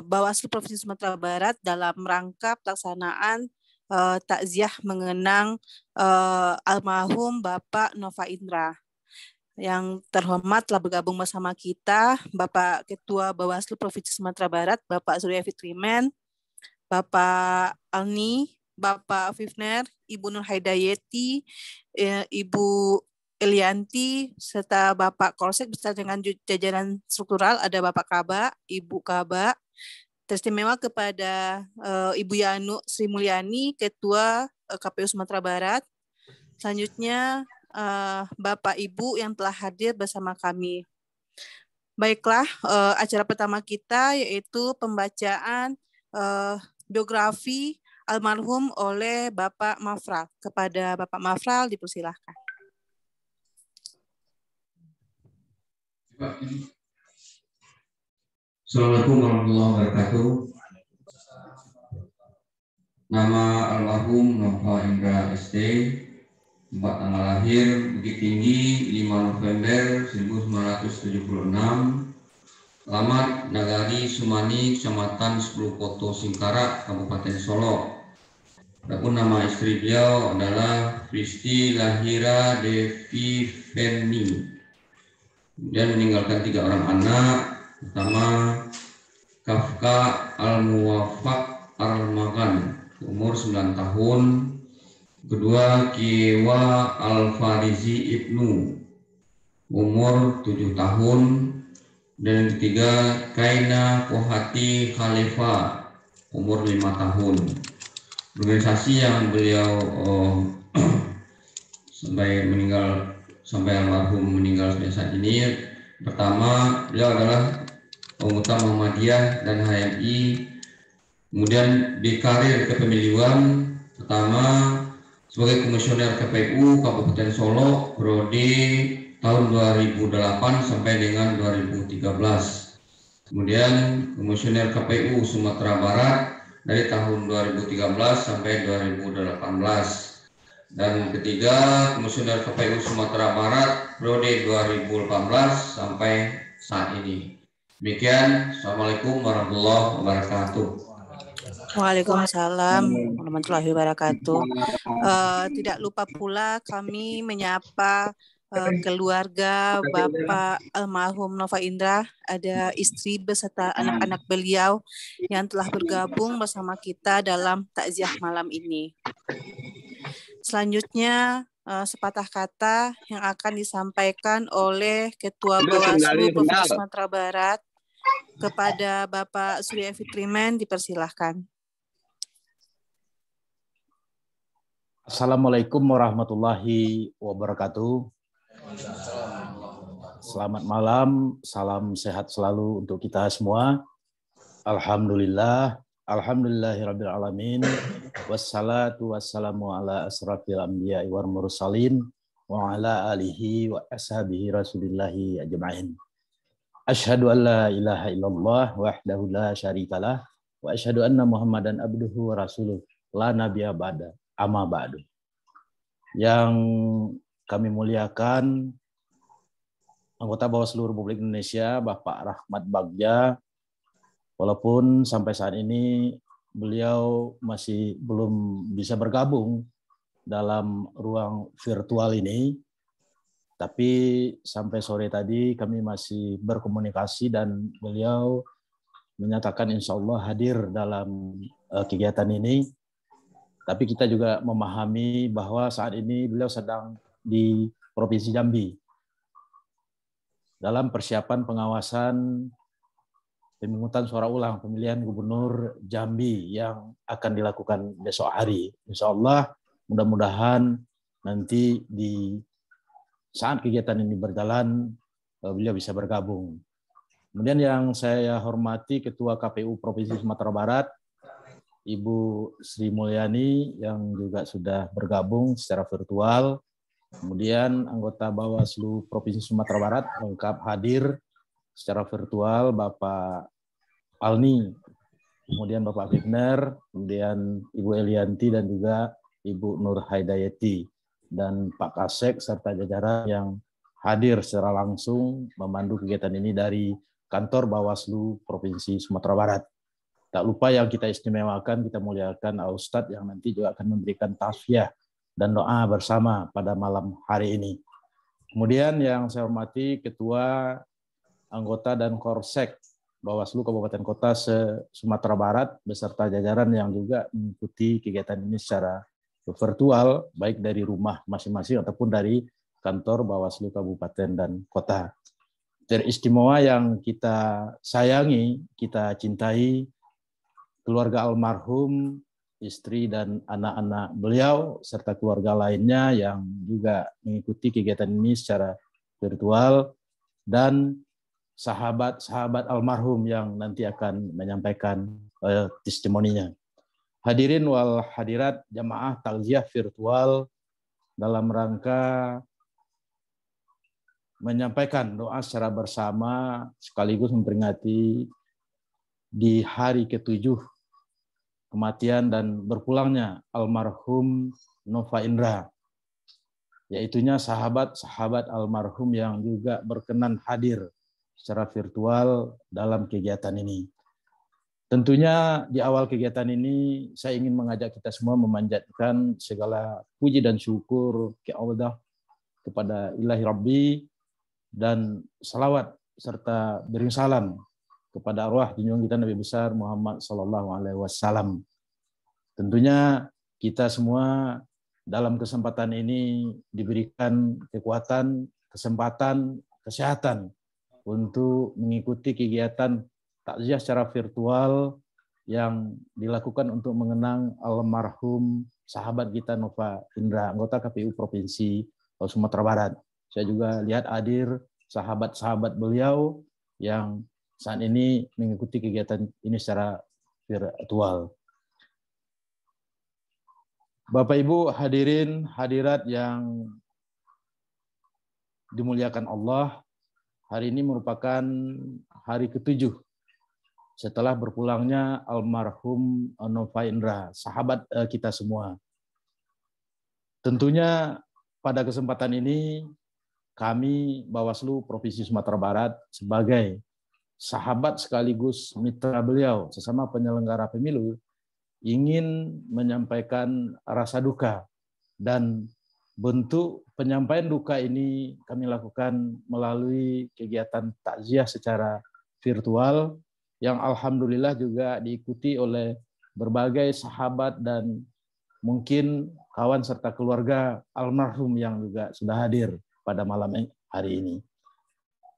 Bawaslu Provinsi Sumatera Barat dalam rangka pelaksanaan takziah mengenang almarhum Bapak Nova Indra. Yang terhormat telah bergabung bersama kita Bapak Ketua Bawaslu Provinsi Sumatera Barat, Bapak Surya Fitriman, Bapak Alni, Bapak Fifner, Ibu Nur Haidayati, Ibu Elianti, serta Bapak Kolsek beserta dengan jajaran struktural, ada Bapak Kaba, Ibu Kaba. Teristimewa kepada Ibu Yanu Sri Mulyani, Ketua KPU Sumatera Barat. Selanjutnya Bapak Ibu yang telah hadir bersama kami. Baiklah, acara pertama kita yaitu pembacaan biografi almarhum oleh Bapak Mafral. Kepada Bapak Mafral dipersilahkan. Assalamualaikum warahmatullahi wabarakatuh. Nama almarhum Nova Indra SD, tempat tanggal lahir Bukit Tinggi 5 November 1976, alamat Nagari Sumani, Kecamatan 10 Koto Singkarak, Kabupaten Solo. Adapun nama istri beliau adalah Fristi Lahira Devi Feni. Kemudian meninggalkan 3 orang anak. Pertama, Kafka Al-Muwafaq Al-Makan, umur 9 tahun. Kedua, Kiwa Al-Farizi Ibnu, umur 7 tahun. Dan ketiga, Kaina Kohati Khalifa, umur 5 tahun. Organisasi yang beliau sampai almarhum meninggal saat ini, pertama beliau adalah Pemuda Muhammadiyah dan HMI. Kemudian di karir kepemiluan, pertama sebagai komisioner KPU Kabupaten Solo periode tahun 2008 sampai dengan 2013. Kemudian komisioner KPU Sumatera Barat dari tahun 2013 sampai 2018. Dan ketiga, komisioner KPU Sumatera Barat periode 2018 sampai saat ini. Demikian, Assalamualaikum warahmatullahi wabarakatuh. Waalaikumsalam warahmatullahi wabarakatuh. Tidak lupa pula kami menyapa keluarga Bapak almarhum Nova Indra, ada istri beserta anak-anak beliau yang telah bergabung bersama kita dalam takziah malam ini. Selanjutnya sepatah kata yang akan disampaikan oleh Ketua Bawaslu Provinsi Sumatera Barat kepada Bapak Surya Fitriman, dipersilahkan. Assalamualaikum warahmatullahi wabarakatuh. Selamat malam, salam sehat selalu untuk kita semua. Alhamdulillah, alhamdulillahirabbil alamin. Wassalatu wassalamu ala asrafil anbiya'i wal mursalin wa ala alihi wa ashabihi rasulillahi ajma'in. Asyhadu an la ilaha illallah wahdahu la syarikalah wa asyhadu anna Muhammadan abduhu wa rasuluh la nabiyya ba'da. Amma ba'du. Yang kami muliakan anggota Bawaslu Republik Indonesia Bapak Rahmat Bagja, walaupun sampai saat ini beliau masih belum bisa bergabung dalam ruang virtual ini, tapi sampai sore tadi kami masih berkomunikasi dan beliau menyatakan insya Allah hadir dalam kegiatan ini. Tapi kita juga memahami bahwa saat ini beliau sedang di Provinsi Jambi dalam persiapan pengawasan pemungutan suara ulang pemilihan gubernur Jambi yang akan dilakukan besok hari. Insya Allah mudah-mudahan nanti di saat kegiatan ini berjalan beliau bisa bergabung. Kemudian yang saya hormati Ketua KPU Provinsi Sumatera Barat, Ibu Sri Mulyani yang juga sudah bergabung secara virtual. Kemudian anggota Bawaslu Provinsi Sumatera Barat lengkap hadir secara virtual, Bapak Alni, kemudian Bapak Fitner, kemudian Ibu Elianti dan juga Ibu Nur Haidayati, dan Pak Kasek serta jajaran yang hadir secara langsung memandu kegiatan ini dari kantor Bawaslu Provinsi Sumatera Barat. Tak lupa yang kita istimewakan, kita muliakan Ustadz yang nanti juga akan memberikan tausiah dan doa bersama pada malam hari ini. Kemudian yang saya hormati Ketua, anggota dan Korsek Bawaslu Kabupaten Kota Sumatera Barat beserta jajaran yang juga mengikuti kegiatan ini secara virtual, baik dari rumah masing-masing ataupun dari kantor Bawaslu Kabupaten dan Kota. Teristimewa yang kita sayangi, kita cintai, keluarga almarhum, istri dan anak-anak beliau, serta keluarga lainnya yang juga mengikuti kegiatan ini secara virtual, dan sahabat-sahabat almarhum yang nanti akan menyampaikan testimoninya. Hadirin wal hadirat jamaah takziah virtual dalam rangka menyampaikan doa secara bersama sekaligus memperingati di hari ke-7 kematian dan berpulangnya almarhum Nova Indra, yaitunya sahabat-sahabat almarhum yang juga berkenan hadir secara virtual dalam kegiatan ini. Tentunya di awal kegiatan ini saya ingin mengajak kita semua memanjatkan segala puji dan syukur ke Allah, kepada Ilahi Rabbi, dan salawat serta beri salam kepada arwah junjungan kita Nabi besar Muhammad SAW. Tentunya kita semua dalam kesempatan ini diberikan kekuatan, kesempatan, kesehatan untuk mengikuti kegiatan takziah secara virtual yang dilakukan untuk mengenang almarhum sahabat kita Nova Indra, anggota KPU Provinsi Sumatera Barat. Saya juga lihat hadir sahabat-sahabat beliau yang saat ini mengikuti kegiatan ini secara virtual. Bapak Ibu hadirin hadirat yang dimuliakan Allah, hari ini merupakan hari ke-7 setelah berpulangnya almarhum Nova Indra, sahabat kita semua. Tentunya pada kesempatan ini kami Bawaslu Provinsi Sumatera Barat sebagai sahabat sekaligus mitra beliau sesama penyelenggara pemilu ingin menyampaikan rasa duka, dan bentuk penyampaian duka ini kami lakukan melalui kegiatan takziah secara virtual yang alhamdulillah juga diikuti oleh berbagai sahabat dan mungkin kawan serta keluarga almarhum yang juga sudah hadir pada malam hari ini.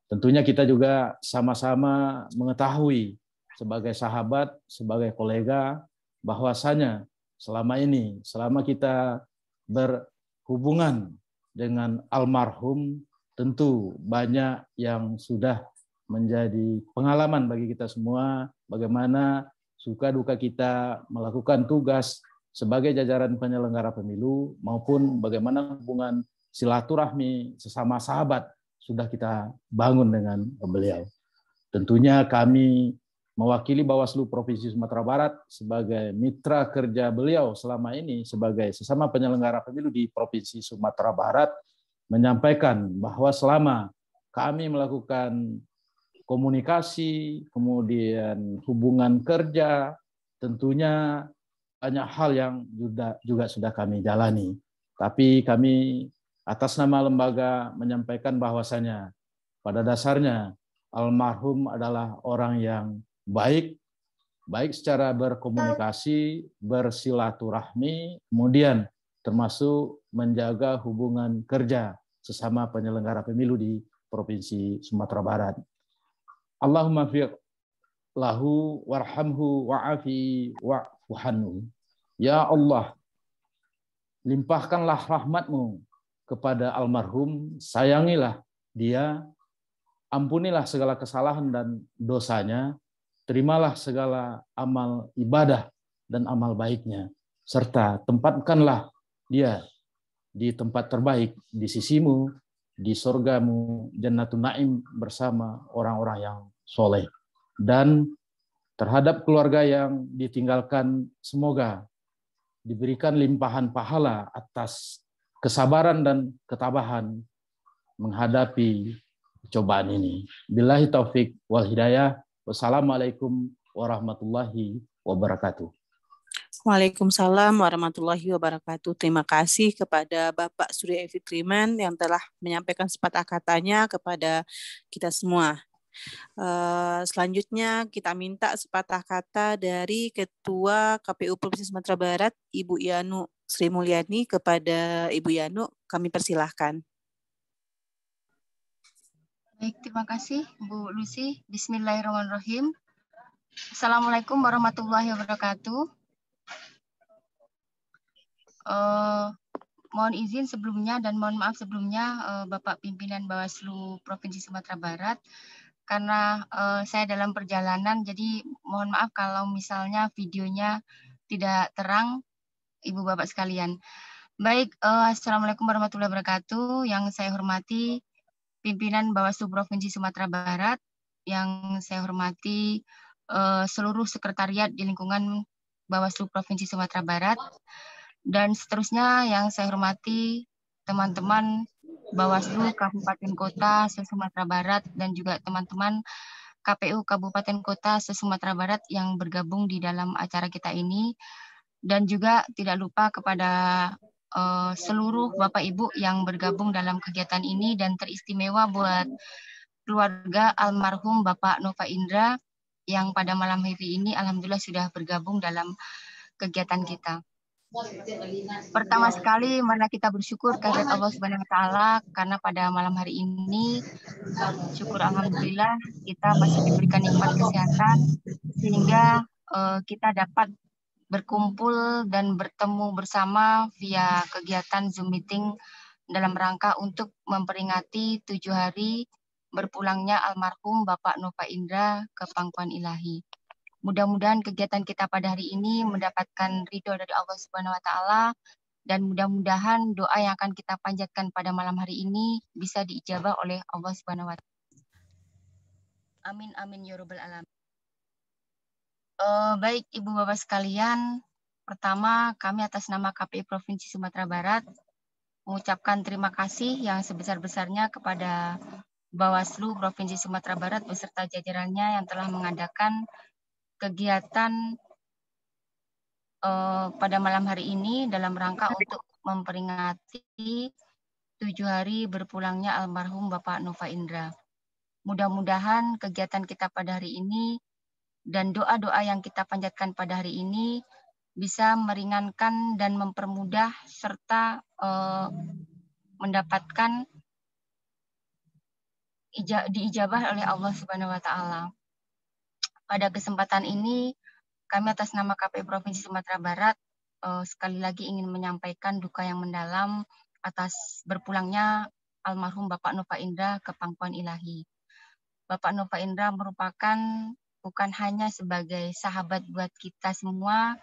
Tentunya kita juga sama-sama mengetahui sebagai sahabat, sebagai kolega, bahwasanya selama ini, selama kita berhubungan dengan almarhum, tentu banyak yang sudah menjadi pengalaman bagi kita semua, bagaimana suka duka kita melakukan tugas sebagai jajaran penyelenggara pemilu, maupun bagaimana hubungan silaturahmi sesama sahabat sudah kita bangun dengan beliau. Tentunya kami mewakili Bawaslu Provinsi Sumatera Barat sebagai mitra kerja beliau selama ini sebagai sesama penyelenggara pemilu di Provinsi Sumatera Barat menyampaikan bahwa selama kami melakukan komunikasi, kemudian hubungan kerja, tentunya banyak hal yang juga sudah kami jalani. Tapi kami atas nama lembaga menyampaikan bahwasanya pada dasarnya almarhum adalah orang yang baik secara berkomunikasi, bersilaturahmi, kemudian termasuk menjaga hubungan kerja sesama penyelenggara pemilu di Provinsi Sumatera Barat. Allahumma fiq lahu warhamhu wa'afi wa'fuhanhu. Ya Allah, limpahkanlah rahmatmu kepada almarhum, sayangilah dia, ampunilah segala kesalahan dan dosanya, terimalah segala amal ibadah dan amal baiknya, serta tempatkanlah dia di tempat terbaik di sisimu, di surgamu, Jannatun Naim, bersama orang-orang yang soleh. Dan terhadap keluarga yang ditinggalkan, semoga diberikan limpahan pahala atas kesabaran dan ketabahan menghadapi cobaan ini. Billahi taufik wal hidayah. Wassalamualaikum warahmatullahi wabarakatuh. Waalaikumsalam warahmatullahi wabarakatuh. Terima kasih kepada Bapak Surya Evi Triman yang telah menyampaikan sepatah katanya kepada kita semua. Selanjutnya kita minta sepatah kata dari Ketua KPU Provinsi Sumatera Barat, Ibu Yanu Sri Mulyani. Kepada Ibu Yanu, kami persilahkan. Baik, terima kasih Bu Lucy. Bismillahirrahmanirrahim. Assalamualaikum warahmatullahi wabarakatuh. Mohon izin sebelumnya dan mohon maaf sebelumnya Bapak Pimpinan Bawaslu Provinsi Sumatera Barat, karena saya dalam perjalanan, jadi mohon maaf kalau misalnya videonya tidak terang, Ibu Bapak sekalian. Baik, Assalamualaikum warahmatullahi wabarakatuh. Yang saya hormati Pimpinan Bawaslu Provinsi Sumatera Barat, yang saya hormati seluruh sekretariat di lingkungan Bawaslu Provinsi Sumatera Barat, dan seterusnya yang saya hormati teman-teman Bawaslu Kabupaten Kota se-Sumatera Barat dan juga teman-teman KPU Kabupaten Kota se-Sumatera Barat yang bergabung di dalam acara kita ini, dan juga tidak lupa kepada seluruh Bapak Ibu yang bergabung dalam kegiatan ini, dan teristimewa buat keluarga almarhum Bapak Nova Indra yang pada malam hari ini alhamdulillah sudah bergabung dalam kegiatan kita. Pertama sekali, mana kita bersyukur kehadirat Allah Subhanahu wa Ta'ala, karena pada malam hari ini syukur alhamdulillah kita masih diberikan nikmat kesehatan sehingga kita dapat berkumpul dan bertemu bersama via kegiatan Zoom meeting dalam rangka untuk memperingati 7 hari berpulangnya almarhum Bapak Nova Indra ke pangkuan ilahi. Mudah-mudahan kegiatan kita pada hari ini mendapatkan ridho dari Allah Subhanahu wa Ta'ala, dan mudah-mudahan doa yang akan kita panjatkan pada malam hari ini bisa diijabah oleh Allah Subhanahu wa Ta'ala. Amin amin ya rabbal alamin. Baik Ibu Bapak sekalian, pertama kami atas nama KPU Provinsi Sumatera Barat mengucapkan terima kasih yang sebesar-besarnya kepada Bawaslu Provinsi Sumatera Barat beserta jajarannya yang telah mengadakan kegiatan pada malam hari ini dalam rangka untuk memperingati 7 hari berpulangnya almarhum Bapak Nova Indra. Mudah-mudahan kegiatan kita pada hari ini dan doa-doa yang kita panjatkan pada hari ini bisa meringankan dan mempermudah serta mendapatkan diijabah oleh Allah Subhanahu wa Ta'ala. Pada kesempatan ini kami atas nama KPU Provinsi Sumatera Barat sekali lagi ingin menyampaikan duka yang mendalam atas berpulangnya almarhum Bapak Nova Indra ke pangkuan ilahi. Bapak Nova Indra merupakan bukan hanya sebagai sahabat buat kita semua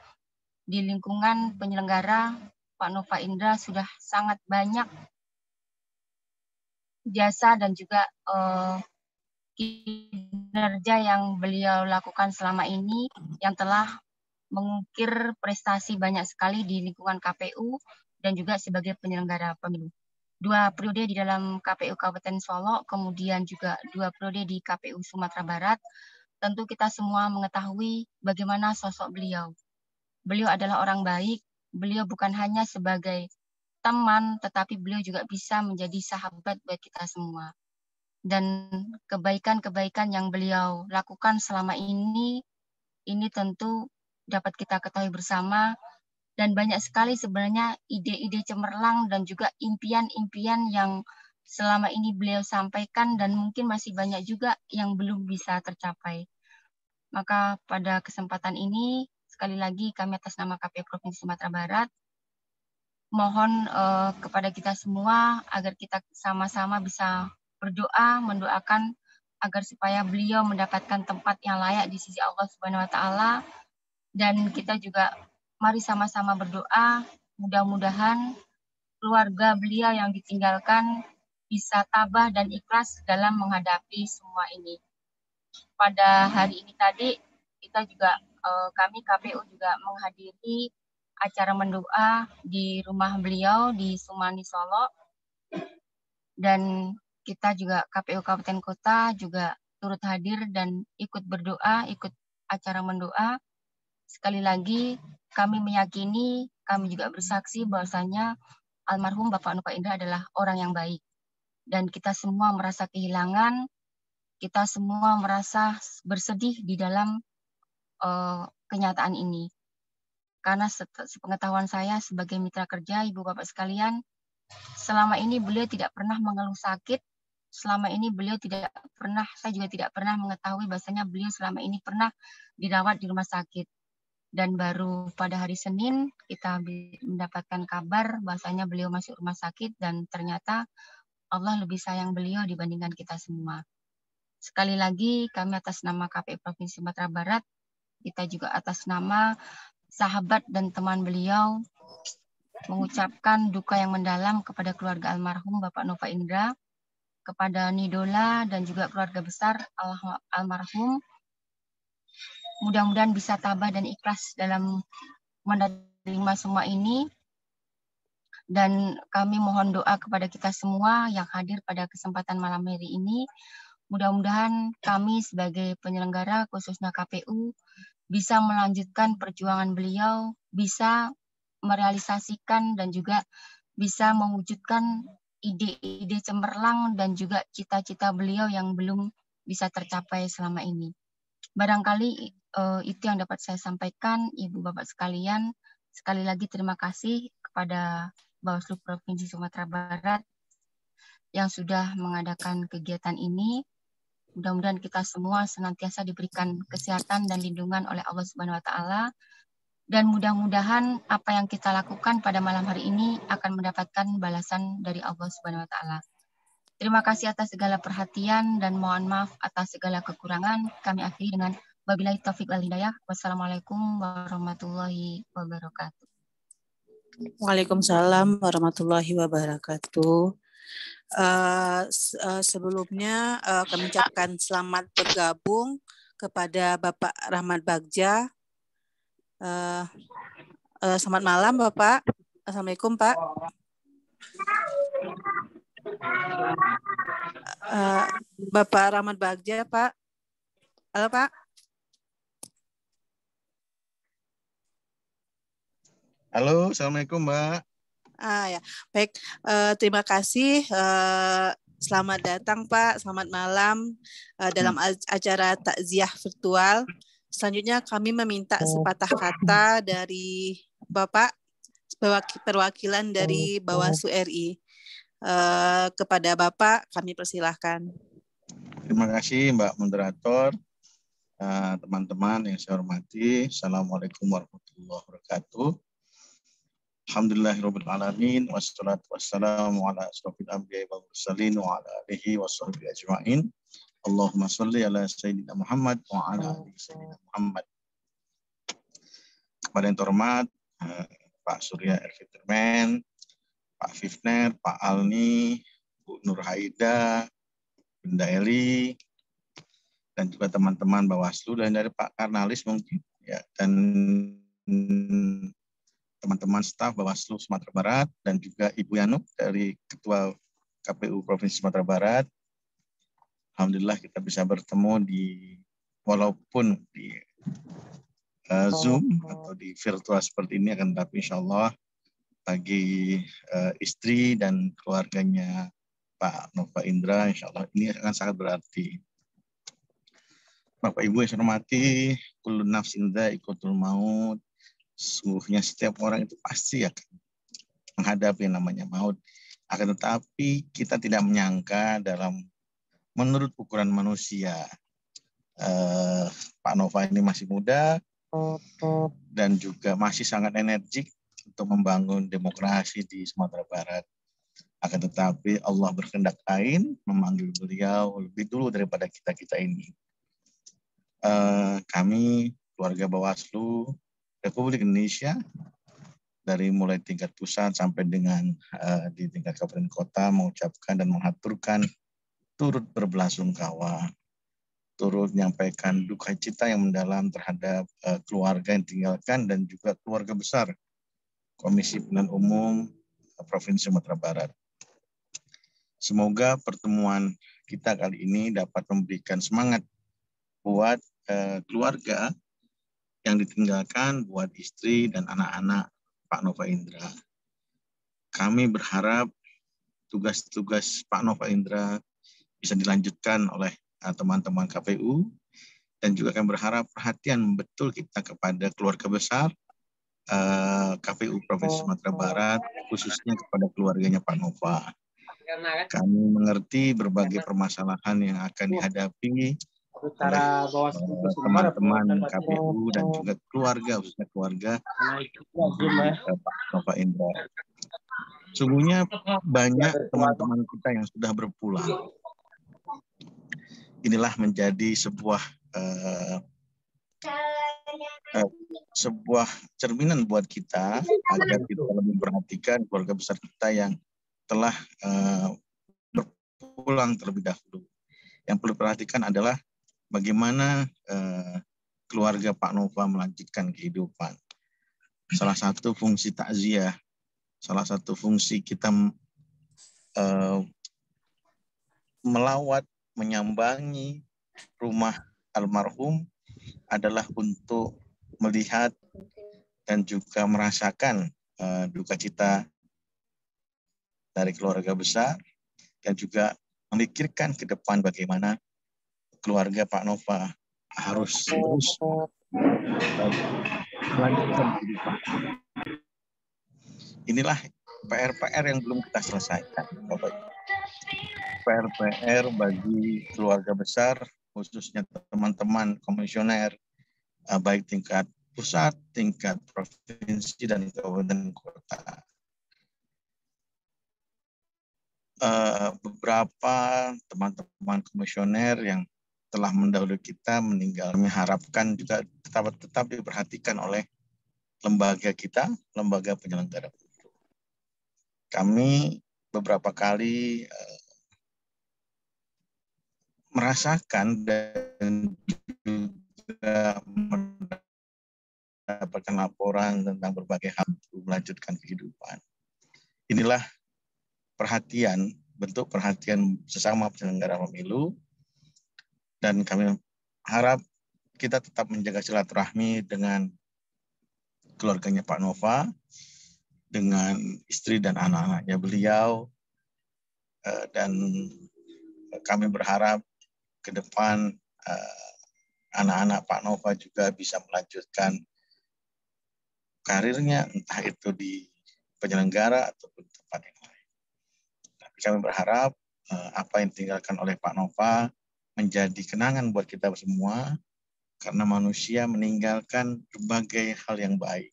di lingkungan penyelenggara, Pak Nova Indra sudah sangat banyak jasa dan juga kinerja yang beliau lakukan selama ini yang telah mengukir prestasi banyak sekali di lingkungan KPU dan juga sebagai penyelenggara pemilu. 2 periode di dalam KPU Kabupaten Solok, kemudian juga 2 periode di KPU Sumatera Barat. Tentu kita semua mengetahui bagaimana sosok beliau. Beliau adalah orang baik, beliau bukan hanya sebagai teman, tetapi beliau juga bisa menjadi sahabat buat kita semua. Dan kebaikan-kebaikan yang beliau lakukan selama ini tentu dapat kita ketahui bersama, dan banyak sekali sebenarnya ide-ide cemerlang dan juga impian-impian yang selama ini beliau sampaikan dan mungkin masih banyak juga yang belum bisa tercapai. Maka pada kesempatan ini, sekali lagi kami atas nama KPU Provinsi Sumatera Barat mohon kepada kita semua agar kita sama-sama bisa berdoa, mendoakan agar supaya beliau mendapatkan tempat yang layak di sisi Allah Subhanahu wa Ta'ala, dan kita juga mari sama-sama berdoa mudah-mudahan keluarga beliau yang ditinggalkan bisa tabah dan ikhlas dalam menghadapi semua ini. Pada hari ini tadi kita juga kami KPU juga menghadiri acara mendoa di rumah beliau di Sumani Solo, dan kita juga KPU Kabupaten Kota juga turut hadir dan ikut berdoa, ikut acara mendoa. Sekali lagi kami meyakini, kami juga bersaksi bahwasanya almarhum Bapak Nova Indra adalah orang yang baik. Dan kita semua merasa kehilangan, kita semua merasa bersedih di dalam kenyataan ini. Karena sepengetahuan saya sebagai mitra kerja, Ibu Bapak sekalian, selama ini beliau tidak pernah mengeluh sakit. Selama ini beliau tidak pernah, saya juga tidak pernah mengetahui bahwasanya beliau selama ini pernah dirawat di rumah sakit. Dan baru pada hari Senin kita mendapatkan kabar bahwasanya beliau masuk rumah sakit dan ternyata Allah lebih sayang beliau dibandingkan kita semua. Sekali lagi kami atas nama KPU Provinsi Sumatera Barat, kita juga atas nama sahabat dan teman beliau mengucapkan duka yang mendalam kepada keluarga almarhum Bapak Nova Indra, kepada Nidola dan juga keluarga besar almarhum. Mudah-mudahan bisa tabah dan ikhlas dalam menerima semua ini. Dan kami mohon doa kepada kita semua yang hadir pada kesempatan malam hari ini. Mudah-mudahan kami sebagai penyelenggara khususnya KPU bisa melanjutkan perjuangan beliau, bisa merealisasikan dan juga bisa mewujudkan ide-ide cemerlang dan juga cita-cita beliau yang belum bisa tercapai selama ini. Barangkali itu yang dapat saya sampaikan, Ibu Bapak sekalian. Sekali lagi terima kasih kepada Bawaslu Provinsi Sumatera Barat yang sudah mengadakan kegiatan ini. Mudah-mudahan kita semua senantiasa diberikan kesehatan dan lindungan oleh Allah Subhanahu wa taala. Dan mudah-mudahan apa yang kita lakukan pada malam hari ini akan mendapatkan balasan dari Allah Subhanahu wa taala. Terima kasih atas segala perhatian dan mohon maaf atas segala kekurangan. Kami akhiri dengan wabillahi taufiq wal hidayah. Wassalamualaikum warahmatullahi wabarakatuh. Waalaikumsalam warahmatullahi wabarakatuh. Sebelumnya kami ucapkan selamat bergabung kepada Bapak Rahmat Bagja. Selamat malam Bapak. Assalamualaikum Pak. Bapak Rahmat Bagja Pak. Halo Pak. Halo, Assalamualaikum Mbak. Ya, baik. Terima kasih. Selamat datang Pak. Selamat malam dalam acara takziah virtual. Selanjutnya kami meminta sepatah kata dari Bapak perwakilan dari Bawaslu RI. Kepada Bapak kami persilahkan. Terima kasih Mbak Moderator, teman-teman yang saya hormati. Assalamualaikum warahmatullahi wabarakatuh. Alhamdulillahirabbil alamin wassalatu wassalamu ala asrofil anbiya'i wal mursalin wa ala alihi washabbihi ajmain. Allahumma shalli ala sayyidina Muhammad wa ala ali sayyidina Muhammad. Kepada yang terhormat Pak Surya Erfiturmen, Pak Fifner, Pak Alni, Bu Nur Haida, Bunda Eli, dan juga teman-teman Bawaslu dan dari Pak Karnalis mungkin ya, dan teman-teman staf Bawaslu Sumatera Barat dan juga Ibu Yanuk dari Ketua KPU Provinsi Sumatera Barat. Alhamdulillah kita bisa bertemu walaupun di Zoom atau di virtual seperti ini, akan tetapi insya Allah bagi istri dan keluarganya Pak Nova Indra, insya Allah ini akan sangat berarti. Bapak Ibu yang saya hormati, kullu nafsin dha'iqatul maut, sesungguhnya setiap orang itu pasti akan menghadapi yang namanya maut. Akan tetapi kita tidak menyangka menurut ukuran manusia, Pak Nova ini masih muda dan juga masih sangat energik untuk membangun demokrasi di Sumatera Barat. Akan tetapi Allah berkehendak lain, memanggil beliau lebih dulu daripada kita ini. Kami keluarga Bawaslu Republik Indonesia dari mulai tingkat pusat sampai dengan di tingkat kabupaten kota mengucapkan dan mengaturkan turut berbelasungkawa, turut menyampaikan duka cita yang mendalam terhadap keluarga yang ditinggalkan dan juga keluarga besar Komisi Pemilihan Umum Provinsi Sumatera Barat. Semoga pertemuan kita kali ini dapat memberikan semangat buat keluarga yang ditinggalkan, buat istri dan anak-anak Pak Nova Indra. Kami berharap tugas-tugas Pak Nova Indra bisa dilanjutkan oleh teman-teman KPU, dan juga kami berharap perhatian betul kita kepada keluarga besar KPU Provinsi Sumatera Barat, khususnya kepada keluarganya Pak Nova. Kami mengerti berbagai permasalahan yang akan dihadapi oleh teman-teman KPU dan juga keluarga, khususnya keluarga Pak Nova Indra. Sungguhnya banyak teman-teman kita yang sudah berpulang. Inilah menjadi sebuah cerminan buat kita agar kita lebih memperhatikan keluarga besar kita yang telah berpulang terlebih dahulu. Yang perlu diperhatikan adalah bagaimana keluarga Pak Nova melanjutkan kehidupan. Salah satu fungsi takziah, salah satu fungsi kita melawat, menyambangi rumah almarhum adalah untuk melihat dan juga merasakan duka cita dari keluarga besar, dan juga memikirkan ke depan bagaimana keluarga Pak Nova harus terus melanjutkan kehidupan. Inilah PR-PR yang belum kita selesaikan, Bapak. PR-PR bagi keluarga besar, khususnya teman-teman komisioner, baik tingkat pusat, tingkat provinsi, dan kabupaten kota. Beberapa teman-teman komisioner yang telah mendahului kita meninggal, kami harapkan juga tetap diperhatikan oleh lembaga kita, lembaga penyelenggara. Kami beberapa kali merasakan dan juga mendapatkan laporan tentang berbagai hal untuk melanjutkan kehidupan. Inilah bentuk perhatian sesama penyelenggara pemilu, dan kami harap kita tetap menjaga silaturahmi dengan keluarganya Pak Nova, dengan istri dan anak-anaknya beliau, dan kami berharap ke depan anak-anak Pak Nova juga bisa melanjutkan karirnya, entah itu di penyelenggara ataupun tempat yang lain. Tapi kami berharap apa yang ditinggalkan oleh Pak Nova menjadi kenangan buat kita semua, karena manusia meninggalkan berbagai hal yang baik.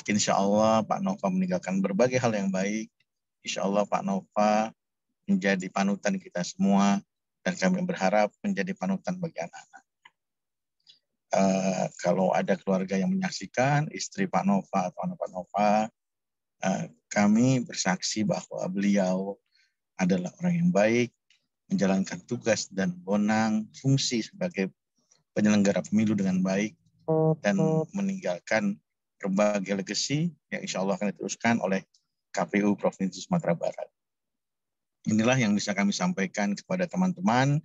Insya Allah Pak Nova meninggalkan berbagai hal yang baik. Insya Allah Pak Nova menjadi panutan kita semua, dan kami berharap menjadi panutan bagi anak-anak. Kalau ada keluarga yang menyaksikan, istri Pak Nova atau anak Pak Nova, kami bersaksi bahwa beliau adalah orang yang baik, menjalankan tugas dan wewenang fungsi sebagai penyelenggara pemilu dengan baik, dan meninggalkan berbagai legasi yang insya Allah akan diteruskan oleh KPU Provinsi Sumatera Barat. Inilah yang bisa kami sampaikan kepada teman-teman,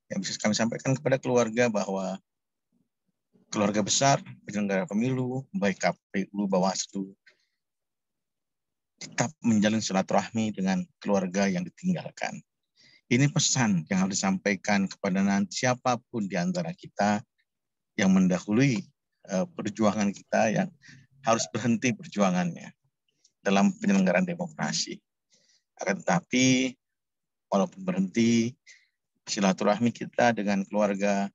yang bisa kami sampaikan kepada keluarga, bahwa keluarga besar penyelenggara pemilu, baik KPU, Bawaslu, tetap menjalin silaturahmi dengan keluarga yang ditinggalkan. Ini pesan yang harus disampaikan kepada nanti siapapun di antara kita yang mendahului perjuangan kita, yang harus berhenti perjuangannya dalam penyelenggaraan demokrasi. Akan tetapi, walaupun berhenti, silaturahmi kita dengan keluarga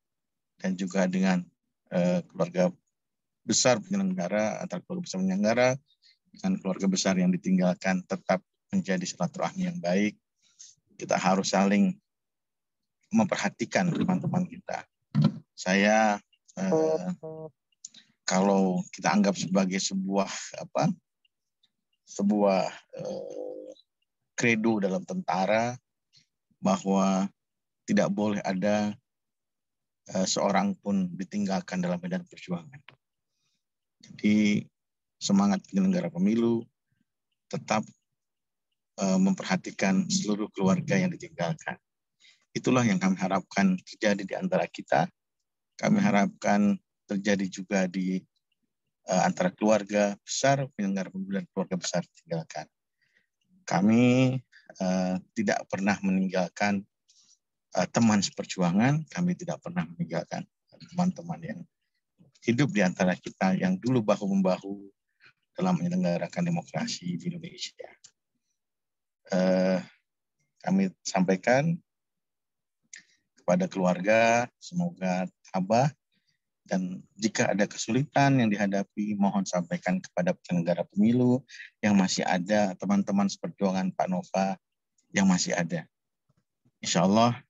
dan juga dengan keluarga besar penyelenggara, antara keluarga besar penyelenggara dengan keluarga besar yang ditinggalkan, tetap menjadi silaturahmi yang baik. Kita harus saling memperhatikan teman-teman kita. Saya kalau kita anggap sebagai sebuah kredo dalam tentara, bahwa tidak boleh ada seorang pun ditinggalkan dalam medan perjuangan. Jadi semangat penyelenggara pemilu tetap memperhatikan seluruh keluarga yang ditinggalkan. Itulah yang kami harapkan terjadi di antara kita. Kami harapkan terjadi juga di antara keluarga besar, penyelenggara pemilu dan keluarga besar ditinggalkan. Kami tidak pernah meninggalkan teman seperjuangan, kami tidak pernah meninggalkan teman-teman yang hidup di antara kita yang dulu bahu-membahu dalam menyelenggarakan demokrasi di Indonesia. Kami sampaikan kepada keluarga, semoga tabah, dan jika ada kesulitan yang dihadapi, mohon sampaikan kepada penyelenggara pemilu yang masih ada, teman-teman seperjuangan Pak Nova yang masih ada. Insya Allah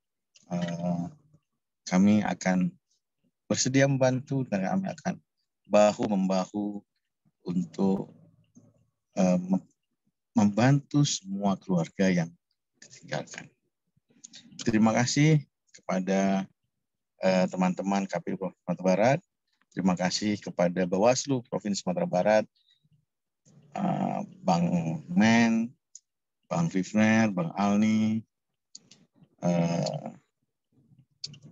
kami akan bersedia membantu dan kami akan bahu-membahu untuk membantu semua keluarga yang ditinggalkan. Terima kasih kepada teman-teman KPU Provinsi Sumatera Barat. Terima kasih kepada Bawaslu Provinsi Sumatera Barat, Bang Men, Bang Vivner, Bang Alni,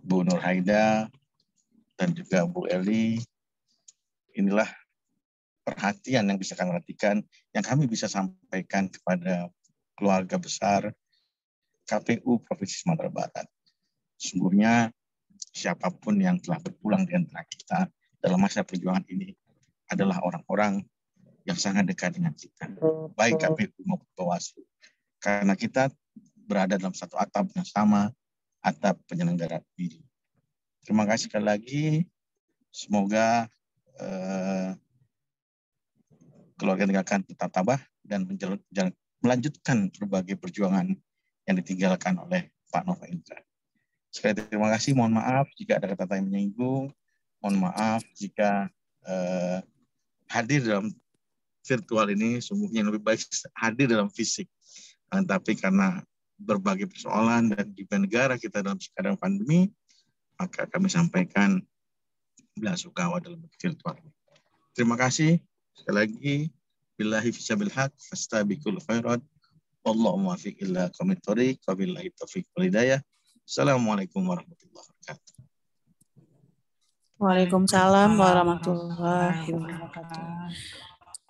Bu Nur Haida, dan juga Bu Eli. Inilah perhatian yang bisa kami perhatikan, yang kami bisa sampaikan kepada keluarga besar KPU Provinsi Sumatera Barat. Sungguhnya siapapun yang telah berpulang di antara kita dalam masa perjuangan ini adalah orang-orang yang sangat dekat dengan kita, baik KPU maupun Bawaslu. Karena kita berada dalam satu atap yang sama, atap penyelenggara pemilu. Terima kasih sekali lagi. Semoga keluarga tinggalkan tetap tabah dan melanjutkan berbagai perjuangan yang ditinggalkan oleh Pak Nova Indra. Sekali terima kasih, mohon maaf jika ada kata-kata yang menyinggung, mohon maaf jika hadir dalam virtual ini sungguhnya lebih baik hadir dalam fisik. Tapi karena berbagai persoalan dan di negara kita dalam keadaan pandemi, maka kami sampaikan bela sungkawa dalam virtual. Terima kasih sekali lagi. Billahi fisabil haq fastabiqul khairat. Wallahu muwaffiq ila aqwamit thoriq wa billahi taufiq wal hidayah. Assalamualaikum warahmatullahi wabarakatuh. Waalaikumsalam warahmatullahi wabarakatuh.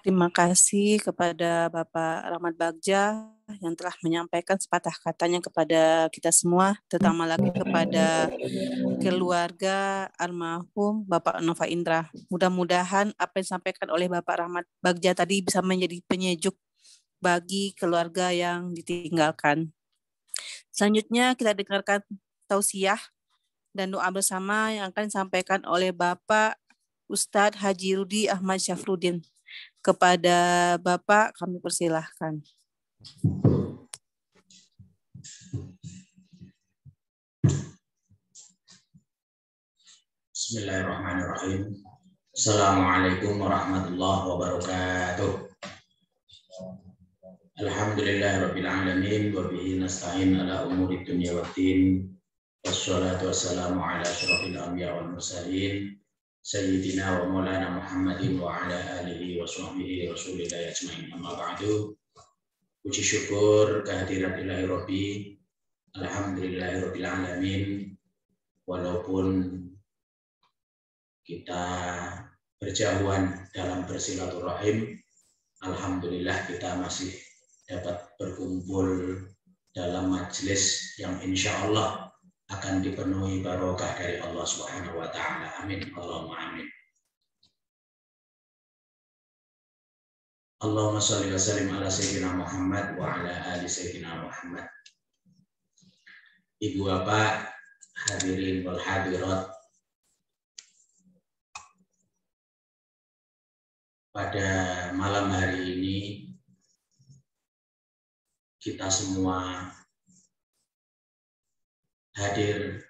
Terima kasih kepada Bapak Rahmat Bagja yang telah menyampaikan sepatah katanya kepada kita semua, terutama lagi kepada keluarga almarhum Bapak Nova Indra. Mudah-mudahan apa yang disampaikan oleh Bapak Rahmat Bagja tadi bisa menjadi penyejuk bagi keluarga yang ditinggalkan. Selanjutnya kita dengarkan tausiah dan doa bersama yang akan disampaikan oleh Bapak Ustadz Haji Rudi Ahmad Syafruddin. Kepada Bapak kami persilahkan. Bismillahirrahmanirrahim. Assalamualaikum warahmatullahi wabarakatuh. Alhamdulillahirabbil alamin wa bihi nasta'in ala umuri dunya waddin. Wassalatu wassalamu ala asyrafil anbiya wal mursalin sayyidina wa maulana Muhammadin wa ala alihi wa sahbihi rasulillah ajmain. Amma ba'du. Puji syukur kehadirat ilahi Rabbi. Alhamdulillahirabbil alamin. Walaupun kita berjauhan dalam bersilaturahim, alhamdulillah kita masih dapat berkumpul dalam majelis yang insya Allah akan dipenuhi barokah dari Allah Subhanahu wa taala. Amin. Allahumma amin. Allahumma shalli wa sallim ala sayyidina Muhammad wa ala ali sayyidina Muhammad. Ibu bapak hadirin wal hadirat, pada malam hari ini kita semua hadir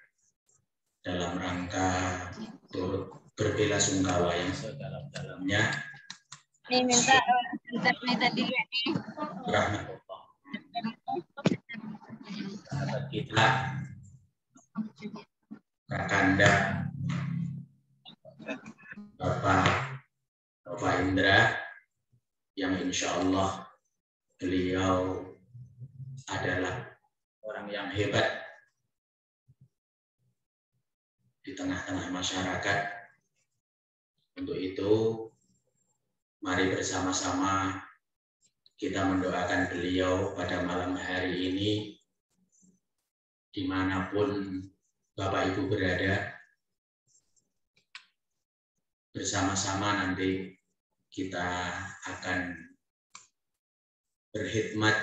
dalam rangka turut berbelasungkawa yang sedalam-dalamnya minta dilihat rahmatullah sahabat kita Kakanda Bapak Nova Indra yang insya Allah beliau adalah orang yang hebat di tengah-tengah masyarakat. Untuk itu, mari bersama-sama kita mendoakan beliau pada malam hari ini, dimanapun Bapak Ibu berada. Bersama-sama nanti kita akan berkhidmat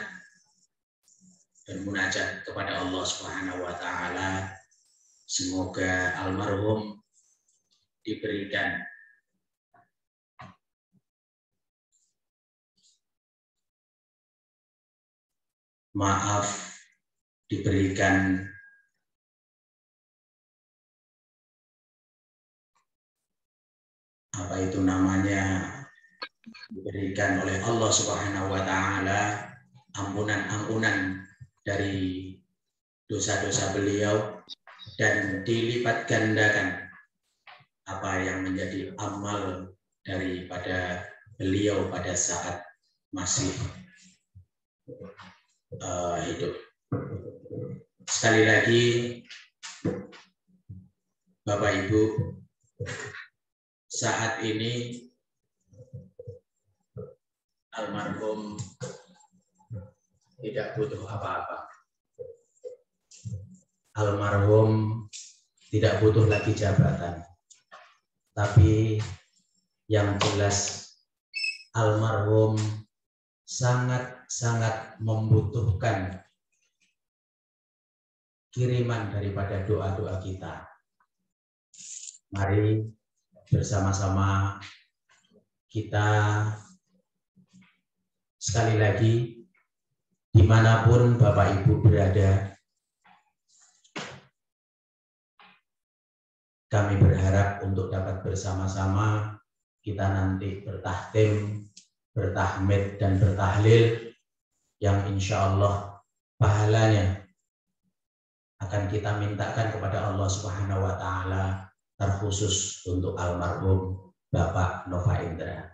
dan munajat kepada Allah Subhanahu wa taala. Semoga almarhum diberikan maaf, diberikan apa itu namanya, diberikan oleh Allah Subhanahu wa taala ampunan-ampunan dari dosa-dosa beliau, dan dilipat gandakan apa yang menjadi amal daripada beliau pada saat masih hidup. Sekali lagi, Bapak Ibu, saat ini almarhum tidak butuh apa-apa. Almarhum tidak butuh lagi jabatan. Tapi yang jelas almarhum sangat-sangat membutuhkan kiriman daripada doa-doa kita. Mari bersama-sama kita sekali lagi, dimanapun Bapak Ibu berada, kami berharap untuk dapat bersama-sama kita nanti bertahtim, bertahmid, dan bertahlil yang insya Allah pahalanya akan kita mintakan kepada Allah Subhanahu wa taala, terkhusus untuk almarhum Bapak Nova Indra.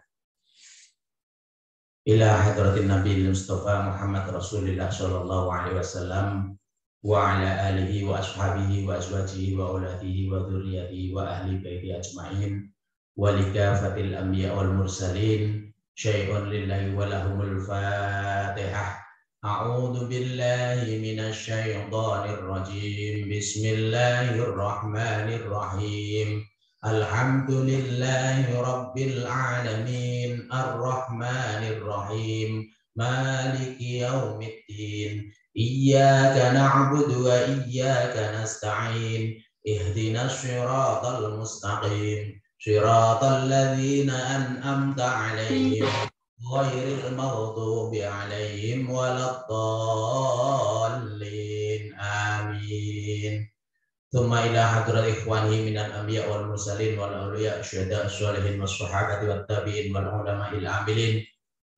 Ila hadratin Nabi Mustafa Muhammad Rasulullah sallallahu alaihi wasallam wa ala alihi wa ashabihi wa azwajihi wa auladihi wa dzurriyyatihi wa ahli baiti ajmain wa likafatil anbiya wal mursalin syai'un lillahi wa lahumul fatihah. A'udzu billahi minasy syaithanir rajim. Bismillahirrahmanirrahim. Alhamdulillahi rabbil alamin arrahmanir rahim maliki yaumiddin. Iyyaka na'budu wa iyyaka nasta'in. Ihdinas siratal mustaqim. Siratal ladzina an'amta 'alaihim ghairil maghdubi 'alaihim waladdallin. Amin. Tsumma ila hadrat ikhwani minal anbiya wal mursalin wal awliya syuhada sholihin was sahabati wat tabi'in wal ulama'il amilin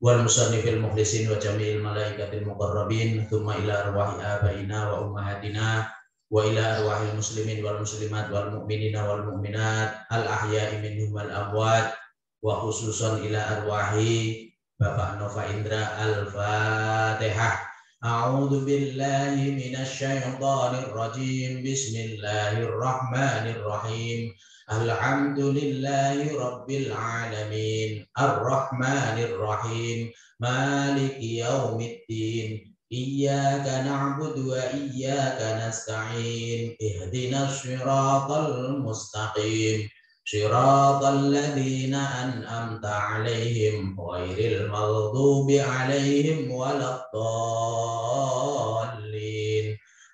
wal musannifil mukhlisin wa jami'il malaikatil muqarrabin. Tsumma ila arwahi abaina wa ummahatina wa ila arwahil muslimin wal muslimat wal mu'minina wal mu'minat al ahya'i minhum wal amwat, wa khususan ila arwahi Bapak Nova Indra. Al-Fatihah. A'udzu billahi minasy syaithanir rajim. Bismillahirrahmanirrahim. Alhamdulillahi rabbil alamin arrahmanir rahim maliki yaumiddin. Iyyaka na'budu wa iyyaka nasta'in. Ihdinas siratal mustaqim. Siratal ladzina an'amta 'alaihim ghairil maghdubi 'alaihim waladdallin.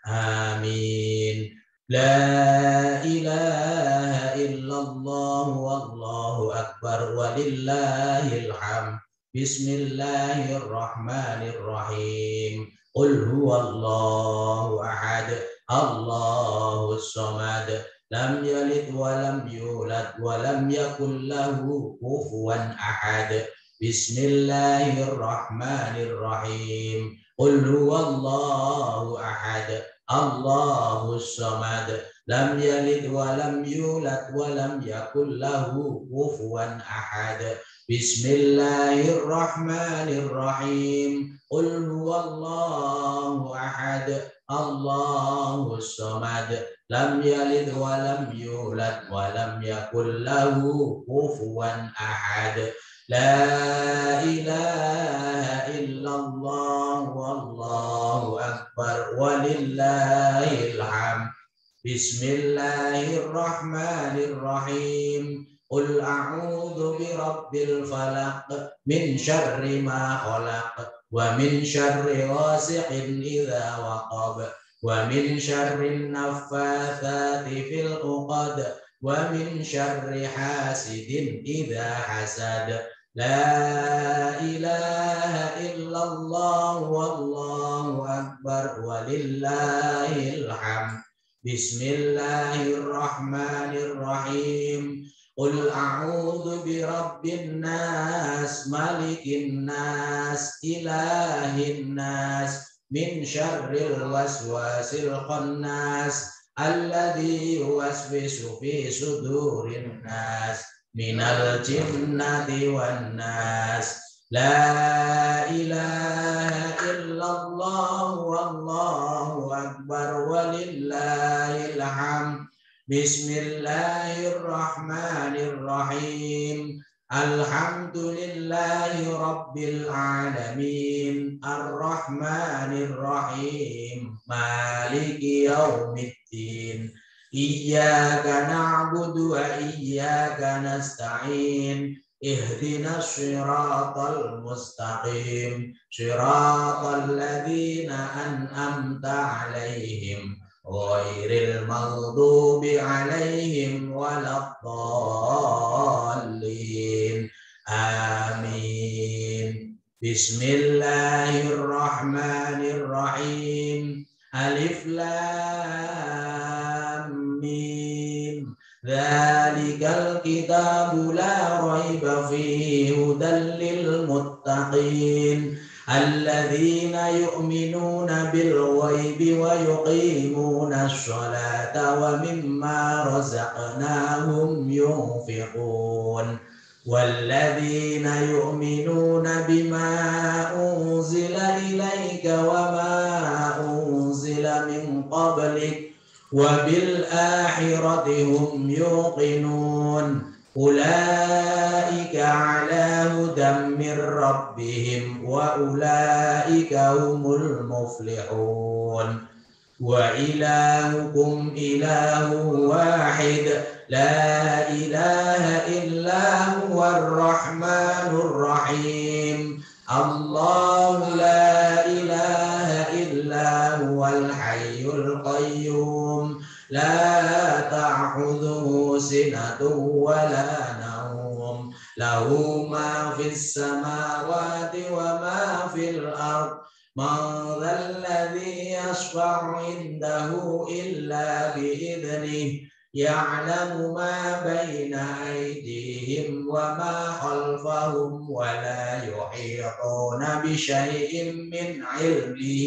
Amin. La ilaha illallah wallahu akbar walillahil hamd. Bismillahirrahmanirrahim. Qul huwallahu ahad, Allahus samad, lam yalid wa lam yulad wa lam yakul lahu kufuwan ahad. Bismillahirrahmanirrahim. Qul huwallahu ahad, Allahus samad. Lam yalid wa lam yulad wa lam yakul lahu kufuwan ahad. Bismillahirrahmanirrahim. Qul huwallahu ahad. Allahus samad. Lam yalid wa lam yulad wa lam yakul lahu kufuwan ahad. La ilaha illallah wallahu akbar walillahil hamd. Bismillahirrahmanirrahim. Qul a'udzu birabbil falaq min syarri ma khalaq wa min syarri ghasiqin idza waqab wa min syarri naffatsati fil 'uqad wa min syarri hasidin idza hasad. La ilaha illallah wallahu akbar walillahil hamd. Bismillahirrahmanirrahim. Qul a'udzu birabbin nas malikin nas ilahin nas min syarril waswasil khannas alladzi yuwaswisu fi sudurin nas minal jinnati wan nas. La ilaha illallah wallahu akbar walillahil hamd. Bismillahirrahmanirrahim. Alhamdulillahi rabbil alamin. Arrahmanirrahim. Maliki yaumiddin. Iyyaka na'budu wa iyyaka nasta'in. Ihdinas siratal mustaqim. Siratal ladzina an'amta 'alaihim ghairil maghdubi 'alaihim waladdallin. Amin. Bismillahirrahmanirrahim. Alif lam mim. Dzalikal kitabu la raiba fihi hudan lil muttaqin alladzina yu'minuna bil ghaibi wa yuqimuna sholata wa mimma razaqnahum yunfiqun. والذين يؤمنون بما أنزل إليك وما أنزل من قبلك وبالآخرة هم يوقنون. أولئك على هدى من ربهم وأولئك هم المفلحون. وإلهكم إله واحد لا إله إلا هو الرحمن الرحيم. الله لا إله إلا هو الحي القيوم لا تأخذه سنة ولا نوم له ما في السماوات وما في الأرض من ذا الذي يشفع عنده إلا بإذنه يعلم ما بين أيديهم وما خلفهم ولا يحيطون بشيء من علمه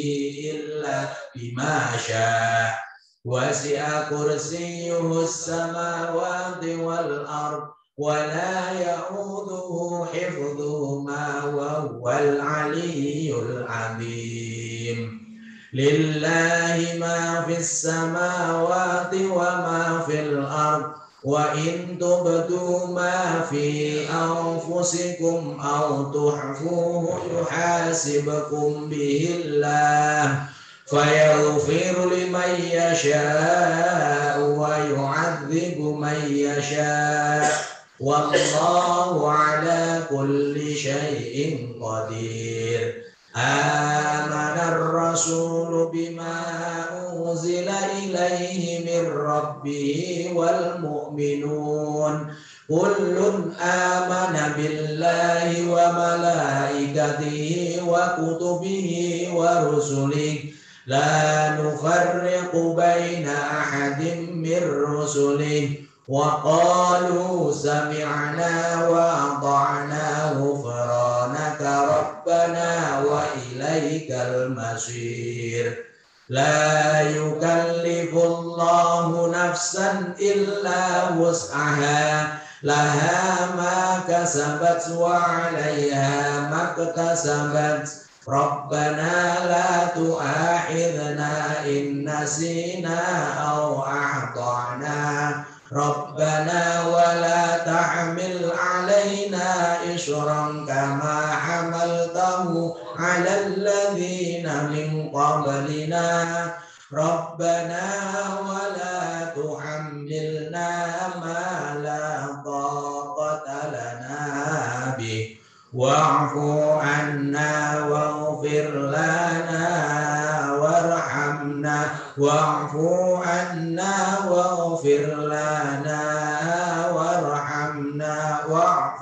إلا بما شاء وسع كرسيه السماوات والأرض ولا يؤوده حفظهما وهو العلي العظيم. لله ما في السماوات وما في الأرض وإن تبدوا ما في أنفسكم أو تخفوه يحاسبكم به الله فيغفر لمن يشاء ويعذب من يشاء والله على كل شيء قدير. آمن الرسول بما أنزل إليه من ربه والمؤمنون كل آمن بالله وملائكته وكتبه ورسله لا نفرق بين أحد من رسله وقالوا سمعنا وأطعنا غفرانك ربنا وإليك المصير. لا يكلف الله نفسا إلا وسعها لها ما كسبت وعليها ما اكتسبت ربنا لا تؤاخذنا إن نسينا أو أخطأنا ربنا ولا تحمل علينا إصرا كما حملته على الذين من قبلنا ربنا ولا تحملنا ما لا طاقة لنا به واعف عنا واغفر لنا وارحمنا واعف عنا واغفر لنا وارحمنا واعف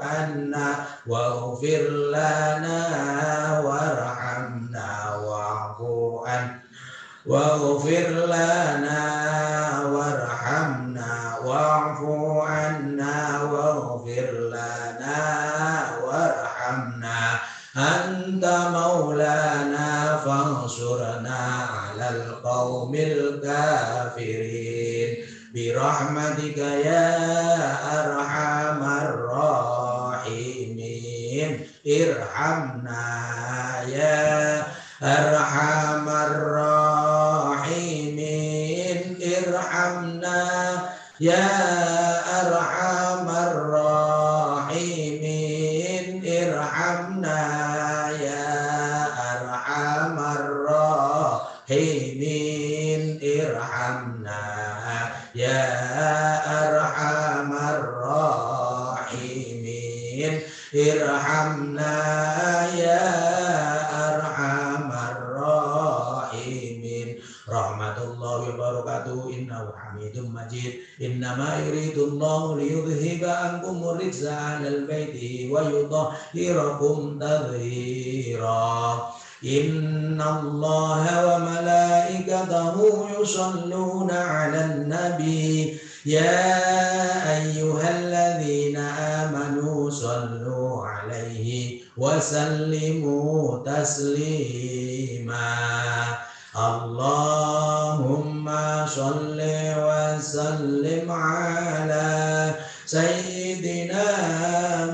عنا واغفر لنا وارحمنا واعف عنا واغفر لنا وارحمنا واعف عنا واغفر لنا وارحمنا أنت مولانا فانصرنا على القوم الكافرين برحمتك يا أرحم الراحمين ارحمنا يا أرحم الراحمين ارحمنا يا أرحم الراحمين ارحمنا يا أرحم الراحمين ارحمنا يا أرحم الراحمين ارحمنا يا أرحم الراحمين رحمة الله وبركاته إنه حميد مجيد إنما يريد الله ليذهب عنكم الرجس أهل البيت ويطهركم تطهيرا إن الله وملائكته يصلون على النبي يا أيها الذين آمنوا صلوا عليه وسلموا تسليما اللهم صل وسلم على سيدنا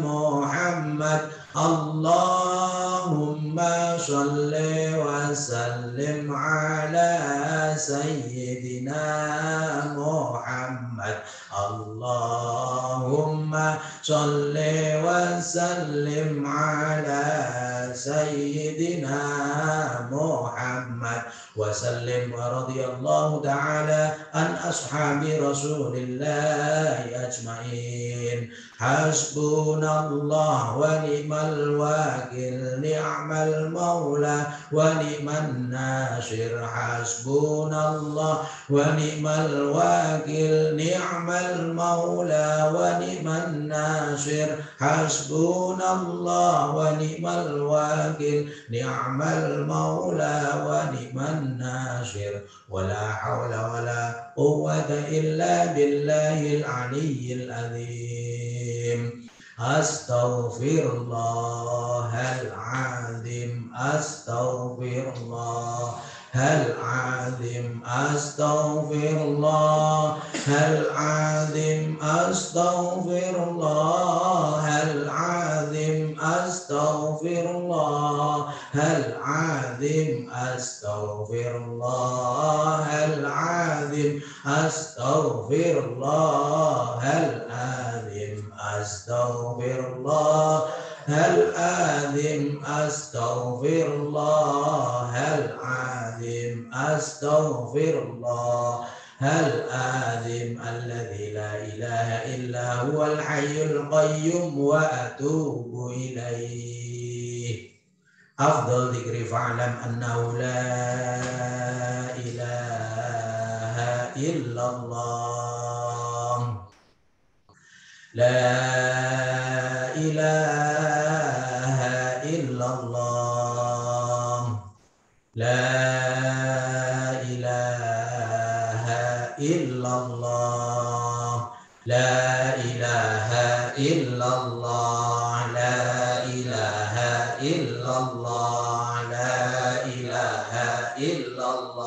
محمد اللهم صل وسلم على سيدنا محمد اللهم صل وسلم على سيدنا محمد وسلم ورضي الله تعالى عن أصحاب رسول الله أجمعين حسبنا الله ونعم الوكيل نعم المولى ونعم الناصر حسبنا الله ونعم الوكيل نعم المولى ونعم الناصر حسبنا الله ونعم الوكيل نعم المولى ونعم الناصر ولا حول ولا قوة إلا بالله العلي العظيم أستغفر الله العظيم أستغفر الله العظيم أستغفر الله العظيم أستغفر الله العظيم أستغفر الله العظيم أستغفر الله العظيم أستغفر الله العظيم أستغفر الله العظيم أستغفر الله العظيم أستغفر الله العظيم الذي لا إله إلا هو الحي القيوم وأتوب إليه أفضل ذكر فاعلم أنه لا إله إلا الله لا إله إلا الله لا إله إلا الله لا إله إلا الله لا إله إلا الله لا إله إلا الله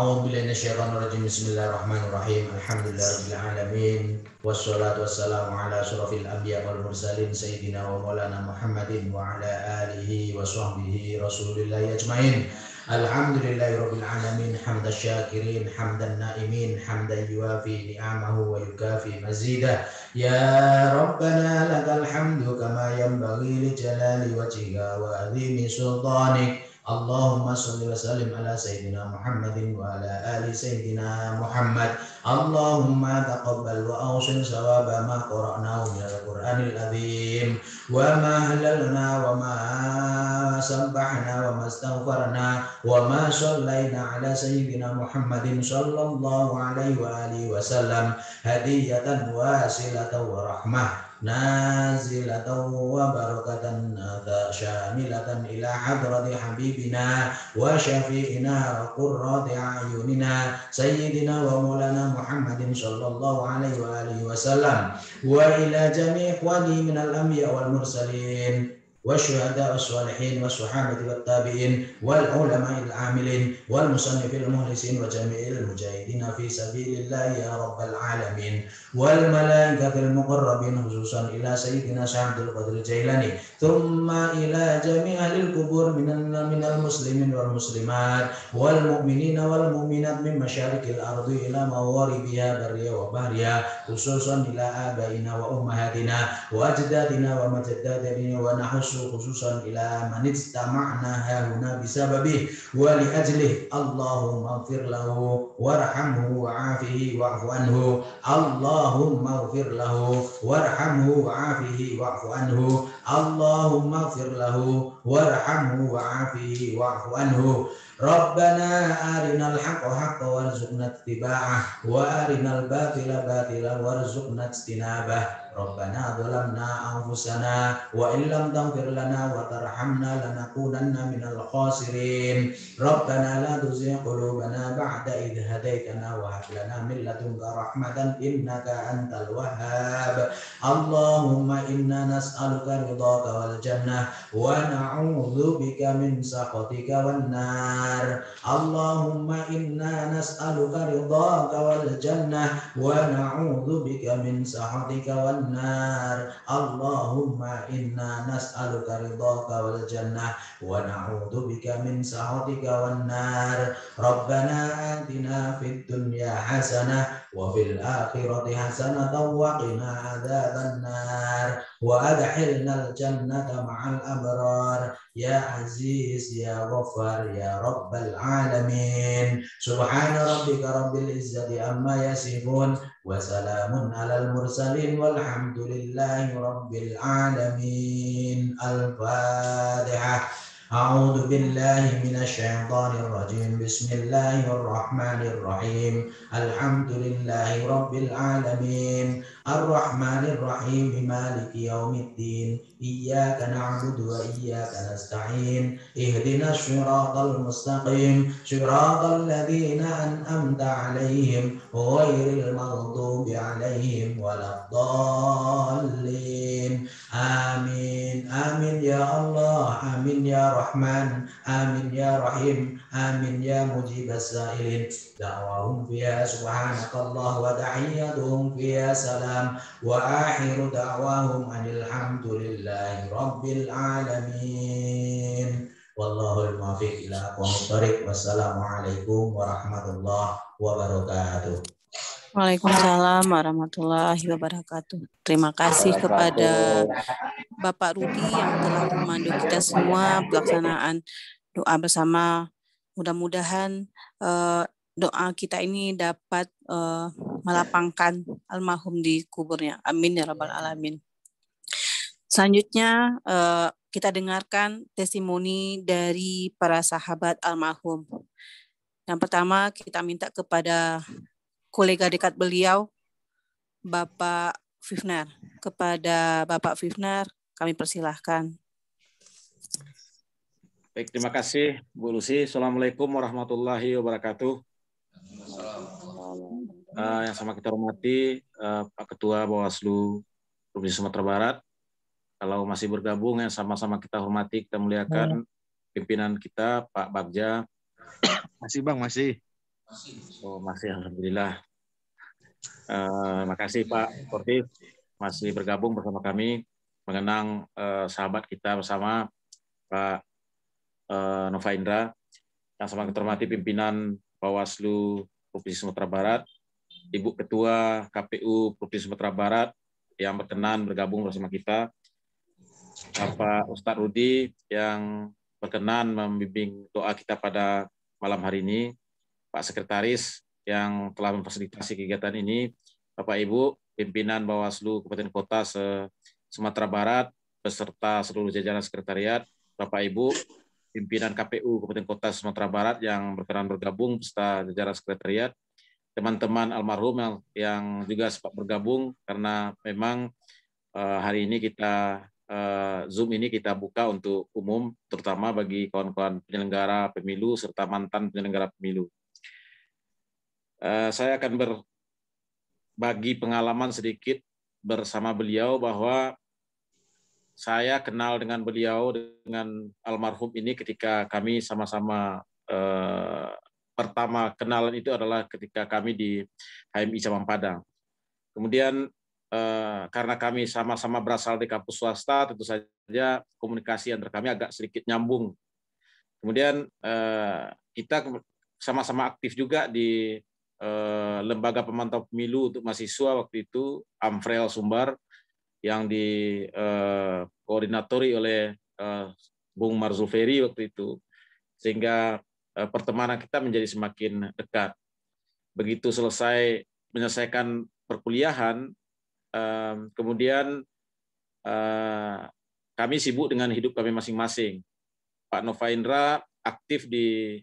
A'udzu billahi minasyaitonir rajim. Bismillahirrahmanirrahim. Alhamdulillahirabbil alamin. Wassalatu wassalamu ala asyrofil anbiya wal mursalin sayyidina wa maulana Muhammadin wa ala alihi wa sahbihi rasulillahi ajmain. Alhamdulillahirabbil alamin. Hamdasy syakirin, hamdan naimin, hamdan yuwafi ni'amahu wa yukafi mazidah. Ya Rabbana lakal hamdu kama yanbaghi li jalali wajhika wa 'azimi sultanik. Allahumma sholli wa sallim ala sayyidina Muhammadin wa ala ali sayyidina Muhammad. Allahumma taqabbal wa awsil sawaba ma qara'nahu min al-Qur'anil azim wa ma halalna wa ma sabbahna wa ma astaghfarna wa ma shallaina ala sayyidina Muhammadin sallallahu alaihi wa alihi wa sallam hadiyatan wasilatan wa rahmah nazilatan wa barakatan syamilatan ila hadrati habibina wa syafi'ina wa qurrati a'yunina sayyidina wa maulana Muhammadin sallallahu alaihi wa alihi wasallam wa ila jami' ikhwani minal anbiya wal mursalin والشهداء والصالحين والصحابة والتابعين والعلماء العاملين والمصنف المخلصين وجميع المجاهدين في سبيل الله يا رب العالمين والملائكة المقربين خصوصا إلى سيدنا عبد القادر الجيلاني ثم إلى جميع أهل القبور من المسلمين والمسلمات والمؤمنين والمؤمنات من مشارق الأرض إلى مغاربها بريا وبحرها خصوصا إلى آبائنا وأمهاتنا وأجدادنا ومجداتنا ونحن خصوصا إلى من اجتمعنا هنا بسببه ولأجله اللهم اغفر له وارحمه وعافه واعف عنه اللهم اغفر له وارحمه وعافه واعف عنه اللهم اغفر له وارحمه وعافه واعف عنه ربنا أرنا الحق حقا وارزقنا اتباعه وأرنا الباطل باطلا وارزقنا اجتنابه ربنا ظلمنا أنفسنا وإن لم تغفر لنا وترحمنا لنكونن من الخاسرين ربنا لا تزغ قلوبنا بعد إذ هديتنا وهب لنا من لدنك رحمة إنك أنت الوهاب اللهم إنا نسألك رضاك والجنة ونعوذ بك من سخطك والنار اللهم إنا نسألك رضاك والجنة ونعوذ بك من سخطك والنار اللهم إنا نسألك رضاك والجنة ونعوذ بك من سخطك والنار ربنا آتنا في الدنيا حسنة وفي الآخرة حسنة وقنا عذاب النار وأدخلنا الجنة مع الأبرار يا عزيز يا غفار يا رب العالمين سبحان ربك رب العزة عما يصفون وسلام على المرسلين والحمد لله رب العالمين الفاتحة أعوذ بالله من الشيطان الرجيم بسم الله الرحمن الرحيم الحمد لله رب العالمين الرحمن الرحيم مالك يوم الدين إياك نعبد وإياك نستعين اهدنا الصراط المستقيم صراط الذين أنعمت عليهم غير المغضوب عليهم ولا الضالين آمين آمين يا الله آمين يا رحمن آمين يا رحيم آمين يا مجيب السائلين دعواهم فيها سبحانك الله وتحيتهم فيها سلام وآخر دعواهم أن الحمد لله رب العالمين والله الموفق إلى أقوم الطريق والسلام عليكم ورحمة الله وبركاته. Waalaikumsalam warahmatullahi wabarakatuh. Terima kasih kepada Bapak Rudi yang telah memandu kita semua pelaksanaan doa bersama. Mudah-mudahan doa kita ini dapat melapangkan almarhum di kuburnya. Amin ya rabbal alamin. Selanjutnya kita dengarkan testimoni dari para sahabat almarhum. Yang pertama kita minta kepada kolega dekat beliau, Bapak Fifner. Kepada Bapak Fifner, kami persilahkan. Baik, terima kasih Bu Lucy. Assalamualaikum warahmatullahi wabarakatuh. Yang sama kita hormati Pak Ketua Bawaslu Provinsi Sumatera Barat. Kalau masih bergabung, yang sama-sama kita hormati, kita muliakan pimpinan kita Pak Bagja. Masih Bang, masih. Oh, masih, alhamdulillah. Makasih Pak Sportif masih bergabung bersama kami mengenang sahabat kita bersama Pak Nova Indra. Yang sangat terhormati pimpinan Bawaslu Provinsi Sumatera Barat, Ibu Ketua KPU Provinsi Sumatera Barat yang berkenan bergabung bersama kita, Bapak Ustadz Rudi yang berkenan membimbing doa kita pada malam hari ini, Pak Sekretaris yang telah memfasilitasi kegiatan ini, Bapak Ibu pimpinan Bawaslu Kabupaten Kota Sumatera Barat beserta seluruh jajaran sekretariat, Bapak Ibu pimpinan KPU Kabupaten Kota Sumatera Barat yang berkenan bergabung beserta jajaran sekretariat, teman-teman almarhum yang juga sempat bergabung karena memang hari ini kita Zoom ini kita buka untuk umum, terutama bagi kawan-kawan penyelenggara pemilu serta mantan penyelenggara pemilu. Saya akan berbagi pengalaman sedikit bersama beliau bahwa saya kenal dengan beliau, dengan almarhum ini ketika kami sama-sama pertama kenalan itu adalah ketika kami di HMI Cabang Padang. Kemudian karena kami sama-sama berasal dari kampus swasta, tentu saja komunikasi antara kami agak sedikit nyambung. Kemudian kita sama-sama aktif juga di Lembaga Pemantau Pemilu untuk Mahasiswa waktu itu, Amfrel Sumbar, yang dikoordinatori oleh Bung Marzul Ferry waktu itu, sehingga pertemanan kita menjadi semakin dekat. Begitu selesai menyelesaikan perkuliahan, kemudian kami sibuk dengan hidup kami masing-masing. Pak Nova Indra aktif di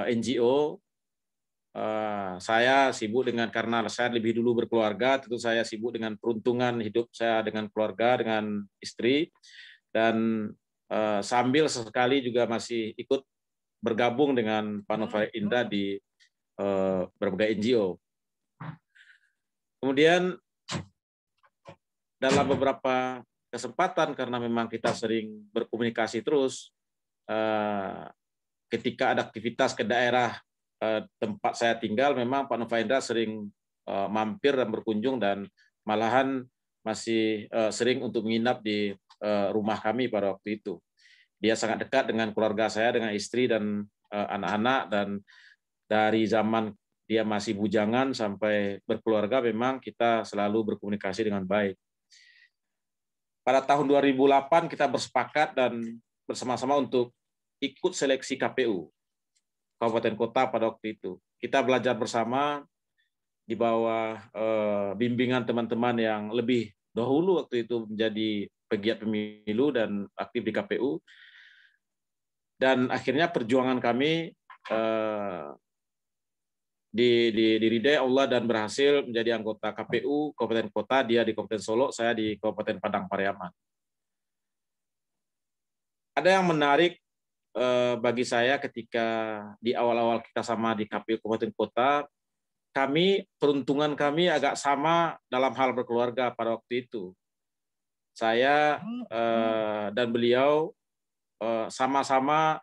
NGO, saya sibuk dengan, karena saya lebih dulu berkeluarga, tentu saya sibuk dengan peruntungan hidup saya dengan keluarga, dengan istri, dan sambil sesekali juga masih ikut bergabung dengan Pak Nova Indra di berbagai NGO. Kemudian dalam beberapa kesempatan, karena memang kita sering berkomunikasi terus, ketika ada aktivitas ke daerah tempat saya tinggal, memang Pak Nova Indra sering mampir dan berkunjung, dan malahan masih sering untuk menginap di rumah kami pada waktu itu. Dia sangat dekat dengan keluarga saya, dengan istri dan anak-anak, dan dari zaman dia masih bujangan sampai berkeluarga memang kita selalu berkomunikasi dengan baik. Pada tahun 2008 kita bersepakat dan bersama-sama untuk ikut seleksi KPU Kabupaten Kota pada waktu itu. Kita belajar bersama di bawah bimbingan teman-teman yang lebih dahulu waktu itu menjadi pegiat pemilu dan aktif di KPU. Dan akhirnya perjuangan kami diridai Allah dan berhasil menjadi anggota KPU Kabupaten Kota, dia di Kabupaten Solo, saya di Kabupaten Padang Pariaman. Ada yang menarik bagi saya ketika di awal-awal kita sama di KPU Kabupaten Kota, peruntungan kami agak sama dalam hal berkeluarga pada waktu itu. Saya dan beliau sama-sama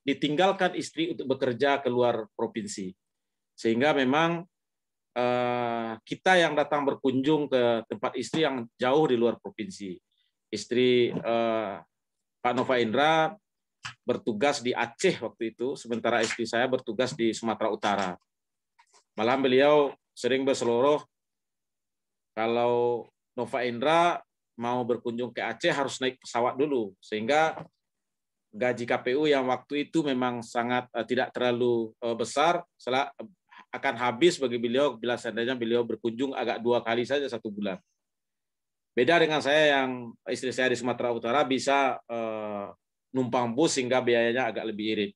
ditinggalkan istri untuk bekerja keluar provinsi. Sehingga memang kita yang datang berkunjung ke tempat istri yang jauh di luar provinsi. Istri Pak Nova Indra bertugas di Aceh waktu itu, sementara istri saya bertugas di Sumatera Utara. Malah beliau sering berseloroh, kalau Nova Indra mau berkunjung ke Aceh harus naik pesawat dulu, sehingga gaji KPU yang waktu itu memang sangat tidak terlalu besar, akan habis bagi beliau bila seandainya beliau berkunjung agak 2 kali saja 1 bulan. Beda dengan saya yang istri saya di Sumatera Utara bisa numpang bus sehingga biayanya agak lebih irit.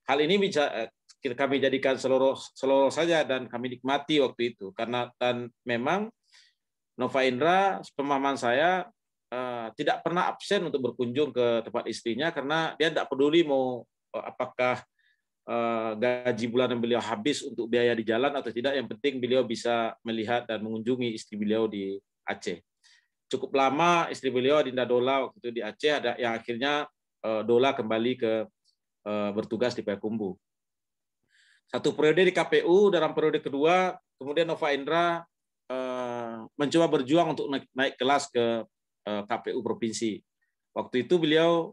Hal ini bisa kami jadikan seluruh saja dan kami nikmati waktu itu, karena dan memang Nova Indra, pemahaman saya, tidak pernah absen untuk berkunjung ke tempat istrinya, karena dia tidak peduli mau apakah gaji bulanan beliau habis untuk biaya di jalan atau tidak, yang penting beliau bisa melihat dan mengunjungi istri beliau di Aceh. Cukup lama istri beliau Dinda Dola waktu itu di Aceh, ada yang akhirnya Dola kembali ke bertugas di Payakumbuh. 1 periode di KPU, dalam periode kedua, kemudian Nova Indra mencoba berjuang untuk naik kelas ke KPU Provinsi. Waktu itu beliau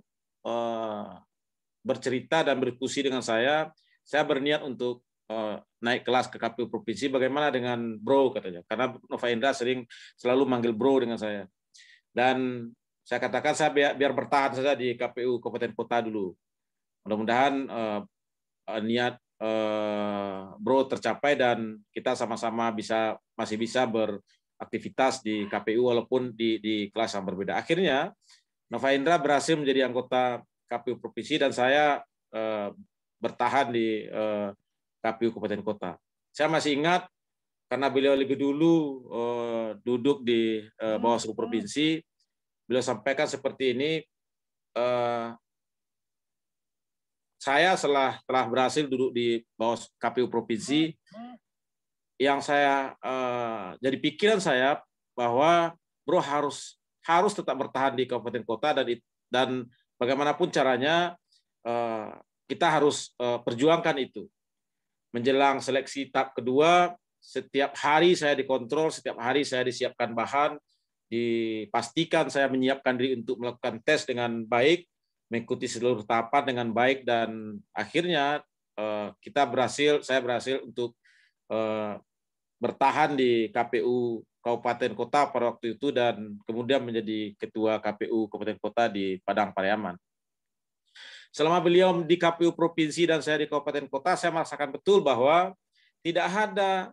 bercerita dan berdiskusi dengan saya berniat untuk naik kelas ke KPU Provinsi, bagaimana dengan bro, katanya. Karena Nova Indra selalu manggil bro dengan saya. Dan saya katakan saya biar bertahan saja di KPU Kabupaten Kota dulu. Mudah-mudahan niat bro tercapai dan kita sama-sama masih bisa beraktivitas di KPU walaupun di kelas yang berbeda. Akhirnya Nova Indra berhasil menjadi anggota KPU Provinsi dan saya bertahan di KPU Kabupaten Kota. Saya masih ingat karena beliau lebih dulu duduk di Bawaslu Provinsi, beliau sampaikan seperti ini, saya telah berhasil duduk di bawah KPU Provinsi, yang saya jadi pikiran saya bahwa bro harus tetap bertahan di Kabupaten Kota dan bagaimanapun caranya kita harus perjuangkan itu. Menjelang seleksi tahap kedua, setiap hari saya dikontrol, setiap hari saya disiapkan bahan, dipastikan saya menyiapkan diri untuk melakukan tes dengan baik, mengikuti seluruh tahapan dengan baik, dan akhirnya saya berhasil untuk bertahan di KPU Kabupaten Kota pada waktu itu dan kemudian menjadi ketua KPU Kabupaten Kota di Padang Pariaman. Selama beliau di KPU Provinsi dan saya di Kabupaten Kota, saya merasakan betul bahwa tidak ada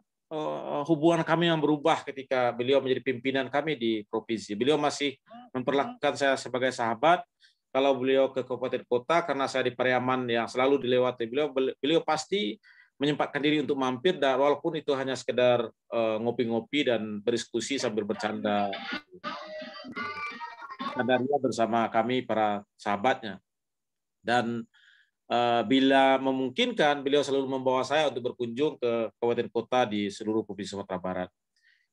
hubungan kami yang berubah ketika beliau menjadi pimpinan kami di provinsi. Beliau masih memperlakukan saya sebagai sahabat. Kalau beliau ke Kabupaten Kota, karena saya di Pariaman yang selalu dilewati beliau pasti menyempatkan diri untuk mampir, dan walaupun itu hanya sekedar ngopi-ngopi dan berdiskusi sambil bercanda bersama kami para sahabatnya. Dan bila memungkinkan, beliau selalu membawa saya untuk berkunjung ke kabupaten kota di seluruh Provinsi Sumatera Barat.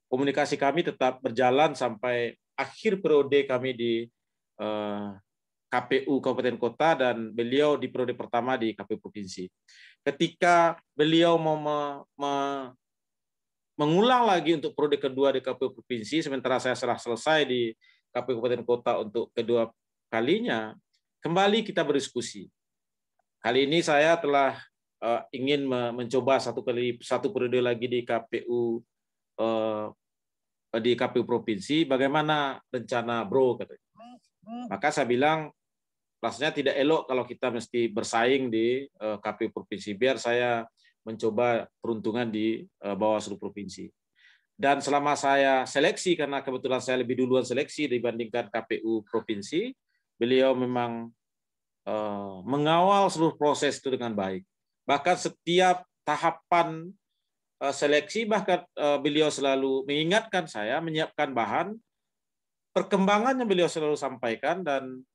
Komunikasi kami tetap berjalan sampai akhir periode kami di KPU Kabupaten Kota dan beliau di periode pertama di KPU Provinsi. Ketika beliau mau mengulang lagi untuk periode kedua di KPU Provinsi, sementara saya telah selesai di KPU Kabupaten Kota untuk kedua kalinya, kembali kita berdiskusi. Kali ini saya telah ingin mencoba satu periode lagi di KPU Provinsi. Bagaimana rencana bro, katanya. Maka saya bilang rasanya tidak elok kalau kita mesti bersaing di KPU Provinsi. Biar saya mencoba peruntungan di Bawaslu Provinsi. Dan selama saya seleksi, karena kebetulan saya lebih duluan seleksi dibandingkan KPU Provinsi, beliau memang mengawal seluruh proses itu dengan baik. Bahkan setiap tahapan seleksi, bahkan beliau selalu mengingatkan saya, menyiapkan bahan, perkembangannya beliau selalu sampaikan, dan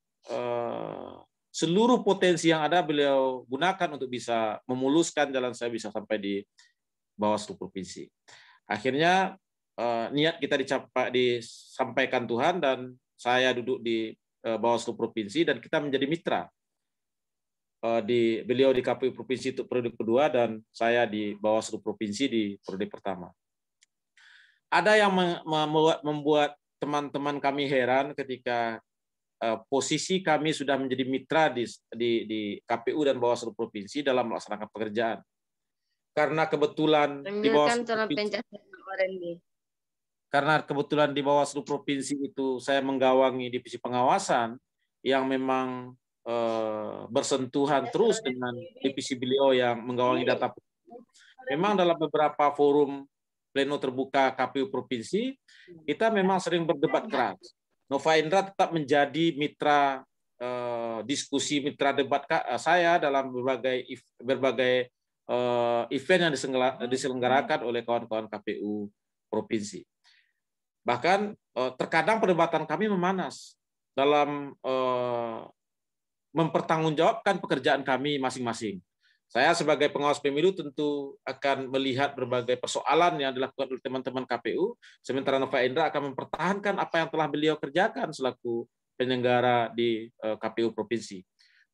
seluruh potensi yang ada beliau gunakan untuk bisa memuluskan jalan saya bisa sampai di Bawaslu Provinsi. Akhirnya niat kita disampaikan Tuhan, dan saya duduk di Bawaslu Provinsi dan kita menjadi mitra. Beliau di KPU Provinsi untuk periode kedua dan saya di Bawaslu Provinsi di periode pertama. Ada yang membuat teman-teman kami heran ketika posisi kami sudah menjadi mitra di KPU dan Bawaslu Provinsi dalam melaksanakan pekerjaan. Karena kebetulan di Bawaslu Provinsi itu saya menggawangi divisi pengawasan yang memang bersentuhan terus dengan divisi beliau yang menggawangi data. Memang dalam beberapa forum pleno terbuka KPU Provinsi, kita memang sering berdebat keras. Nova Indra tetap menjadi mitra diskusi, mitra debat saya dalam berbagai event yang diselenggarakan oleh kawan-kawan KPU Provinsi. Bahkan terkadang perdebatan kami memanas dalam mempertanggungjawabkan pekerjaan kami masing-masing. Saya sebagai pengawas pemilu tentu akan melihat berbagai persoalan yang dilakukan oleh teman-teman KPU, sementara Nova Indra akan mempertahankan apa yang telah beliau kerjakan selaku penyelenggara di KPU Provinsi.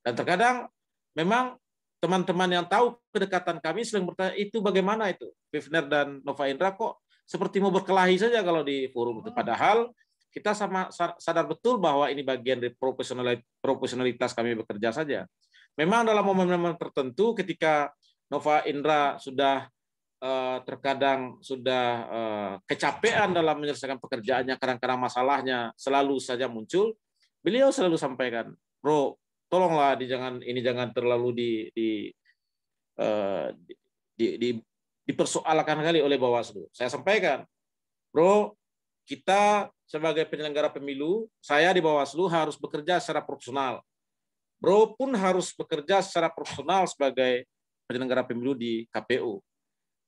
Dan terkadang memang teman-teman yang tahu kedekatan kami sering bertanya, itu bagaimana itu? Pivner dan Nova Indra kok seperti mau berkelahi saja kalau di forum itu. Padahal kita sama sadar betul bahwa ini bagian dari profesionalitas kami bekerja saja. Memang dalam momen-momen tertentu ketika Nova Indra sudah terkadang sudah kecapean dalam menyelesaikan pekerjaannya, kadang-kadang masalahnya selalu saja muncul, beliau selalu sampaikan, bro, tolonglah jangan terlalu dipersoalkan kali oleh Bawaslu. Saya sampaikan, bro, kita sebagai penyelenggara pemilu, saya di Bawaslu harus bekerja secara profesional. Bro pun harus bekerja secara profesional sebagai penyelenggara pemilu di KPU.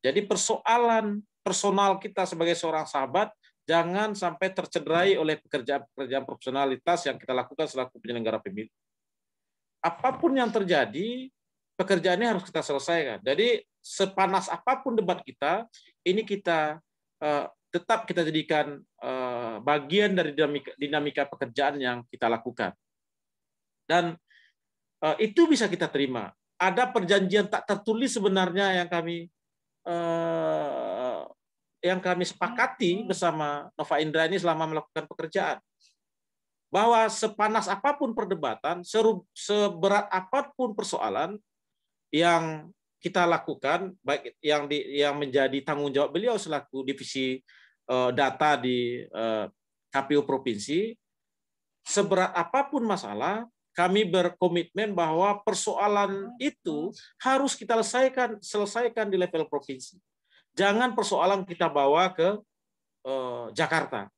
Jadi persoalan personal kita sebagai seorang sahabat jangan sampai tercederai oleh pekerjaan profesionalitas yang kita lakukan selaku penyelenggara pemilu. Apapun yang terjadi, pekerjaan ini harus kita selesaikan. Jadi sepanas apapun debat kita, ini kita tetap kita jadikan bagian dari dinamika pekerjaan yang kita lakukan. Dan itu bisa kita terima. Ada perjanjian tak tertulis sebenarnya yang kami sepakati bersama Nova Indra ini selama melakukan pekerjaan. Bahwa sepanas apapun perdebatan, seberat apapun persoalan yang kita lakukan, baik yang menjadi tanggung jawab beliau selaku divisi data di KPU provinsi, seberat apapun masalah, kami berkomitmen bahwa persoalan itu harus kita selesaikan di level provinsi. Jangan persoalan kita bawa ke Jakarta.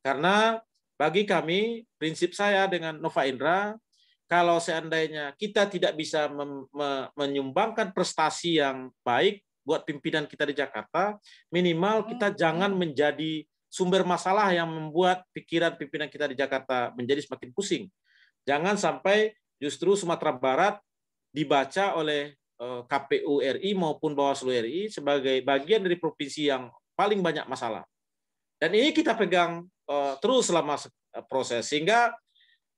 Karena bagi kami, prinsip saya dengan Nova Indra, kalau seandainya kita tidak bisa menyumbangkan prestasi yang baik buat pimpinan kita di Jakarta, minimal kita jangan menjadi sumber masalah yang membuat pikiran pimpinan kita di Jakarta menjadi semakin pusing. Jangan sampai justru Sumatera Barat dibaca oleh KPU RI maupun Bawaslu RI sebagai bagian dari provinsi yang paling banyak masalah. Dan ini kita pegang terus selama proses, sehingga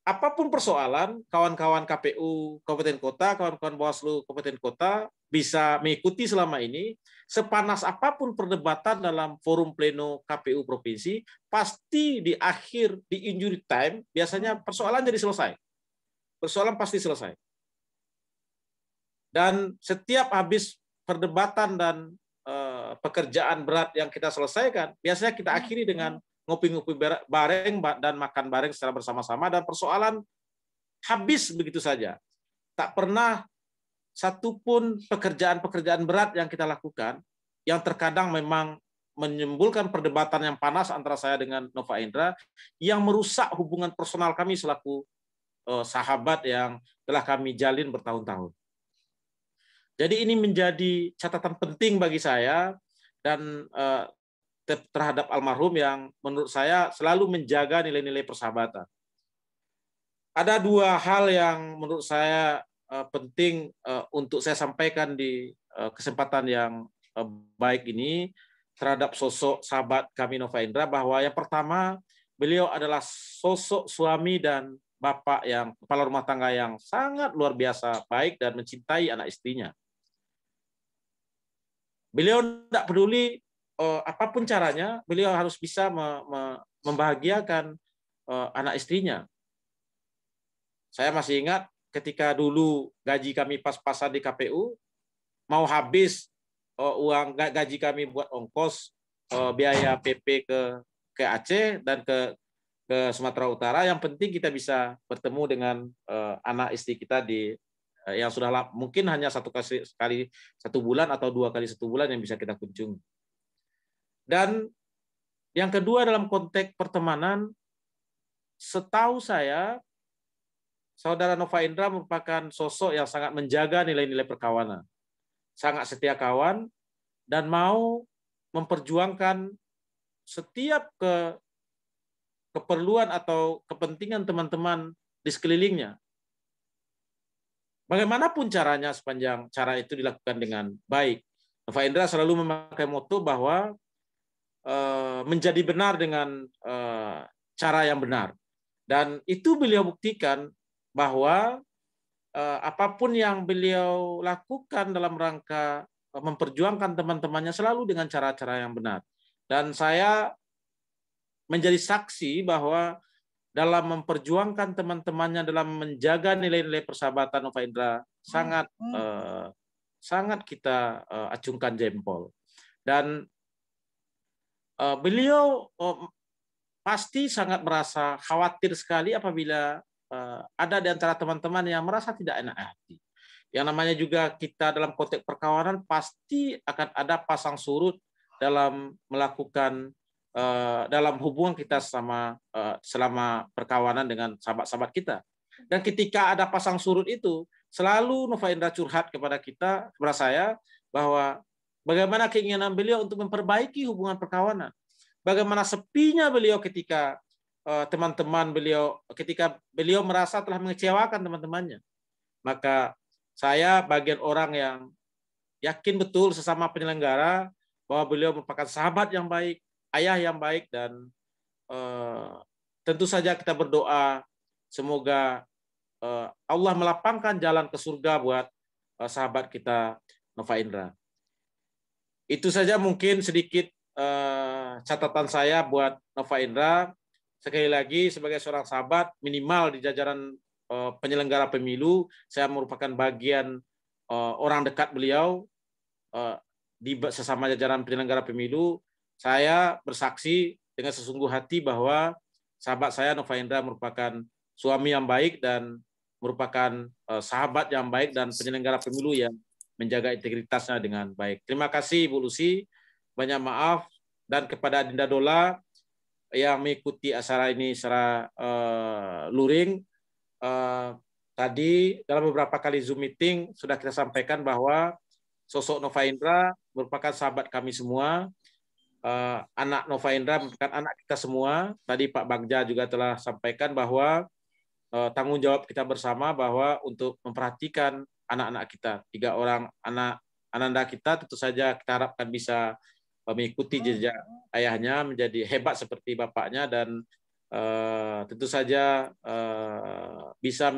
apapun persoalan, kawan-kawan KPU Kabupaten Kota, kawan-kawan Bawaslu Kabupaten Kota bisa mengikuti selama ini, sepanas apapun perdebatan dalam forum pleno KPU provinsi, pasti di akhir, di injury time, biasanya persoalan jadi selesai. Persoalan pasti selesai. Dan setiap habis perdebatan dan pekerjaan berat yang kita selesaikan, biasanya kita akhiri dengan ngopi-ngopi bareng dan makan bareng secara bersama-sama, dan persoalan habis begitu saja. Tak pernah satupun pekerjaan-pekerjaan berat yang kita lakukan yang terkadang memang menimbulkan perdebatan yang panas antara saya dengan Nova Indra yang merusak hubungan personal kami selaku sahabat yang telah kami jalin bertahun-tahun. Jadi ini menjadi catatan penting bagi saya dan terhadap almarhum yang menurut saya selalu menjaga nilai-nilai persahabatan. Ada dua hal yang menurut saya penting untuk saya sampaikan di kesempatan yang baik ini terhadap sosok sahabat kami Nova Indra, bahwa yang pertama, beliau adalah sosok suami dan bapak yang kepala rumah tangga yang sangat luar biasa baik dan mencintai anak istrinya. Beliau tidak peduli apapun caranya, beliau harus bisa membahagiakan anak istrinya. Saya masih ingat ketika dulu gaji kami pas-pasan di KPU, mau habis uang gaji kami buat ongkos biaya PP ke Aceh dan ke Sumatera Utara, yang penting kita bisa bertemu dengan anak istri kita yang sudah mungkin hanya satu kali 1 bulan atau 2 kali 1 bulan yang bisa kita kunjungi. Dan yang kedua, dalam konteks pertemanan, setahu saya Saudara Nova Indra merupakan sosok yang sangat menjaga nilai-nilai perkawanan, sangat setia kawan, dan mau memperjuangkan setiap keperluan atau kepentingan teman-teman di sekelilingnya. Bagaimanapun caranya, sepanjang cara itu dilakukan dengan baik. Nova Indra selalu memakai motto bahwa menjadi benar dengan cara yang benar. Dan itu beliau buktikan bahwa apapun yang beliau lakukan dalam rangka memperjuangkan teman-temannya selalu dengan cara-cara yang benar. Dan saya menjadi saksi bahwa dalam memperjuangkan teman-temannya dalam menjaga nilai-nilai persahabatan Nova Indra sangat kita acungkan jempol. Dan beliau pasti sangat merasa khawatir sekali apabila ada di antara teman-teman yang merasa tidak enak hati. Yang namanya juga kita dalam konteks perkawanan pasti akan ada pasang surut dalam melakukan dalam hubungan kita selama perkawanan dengan sahabat-sahabat kita. Dan ketika ada pasang surut itu, selalu Nova Indra curhat kepada saya, bahwa bagaimana keinginan beliau untuk memperbaiki hubungan perkawanan. Bagaimana sepinya beliau ketika ketika beliau merasa telah mengecewakan teman-temannya. Maka saya bagian orang yang yakin betul sesama penyelenggara bahwa beliau merupakan sahabat yang baik, ayah yang baik, dan tentu saja kita berdoa semoga Allah melapangkan jalan ke surga buat sahabat kita Nova Indra. Itu saja mungkin sedikit catatan saya buat Nova Indra. Sekali lagi sebagai seorang sahabat minimal di jajaran penyelenggara pemilu, saya merupakan bagian orang dekat beliau di sesama jajaran penyelenggara pemilu. Saya bersaksi dengan sesungguh hati bahwa sahabat saya Nova Indra merupakan suami yang baik dan merupakan sahabat yang baik dan penyelenggara pemilu yang menjaga integritasnya dengan baik. Terima kasih Ibu Lucy, banyak maaf, dan kepada Dinda Dola yang mengikuti acara ini secara luring. Tadi dalam beberapa kali Zoom meeting sudah kita sampaikan bahwa sosok Nova Indra merupakan sahabat kami semua. Anak Nova Indra merupakan anak kita semua. Tadi Pak Bagja juga telah sampaikan bahwa tanggung jawab kita bersama bahwa untuk memperhatikan anak-anak kita. 3 orang anak ananda kita tentu saja kita harapkan bisa mengikuti jejak ayahnya menjadi hebat seperti bapaknya, dan tentu saja bisa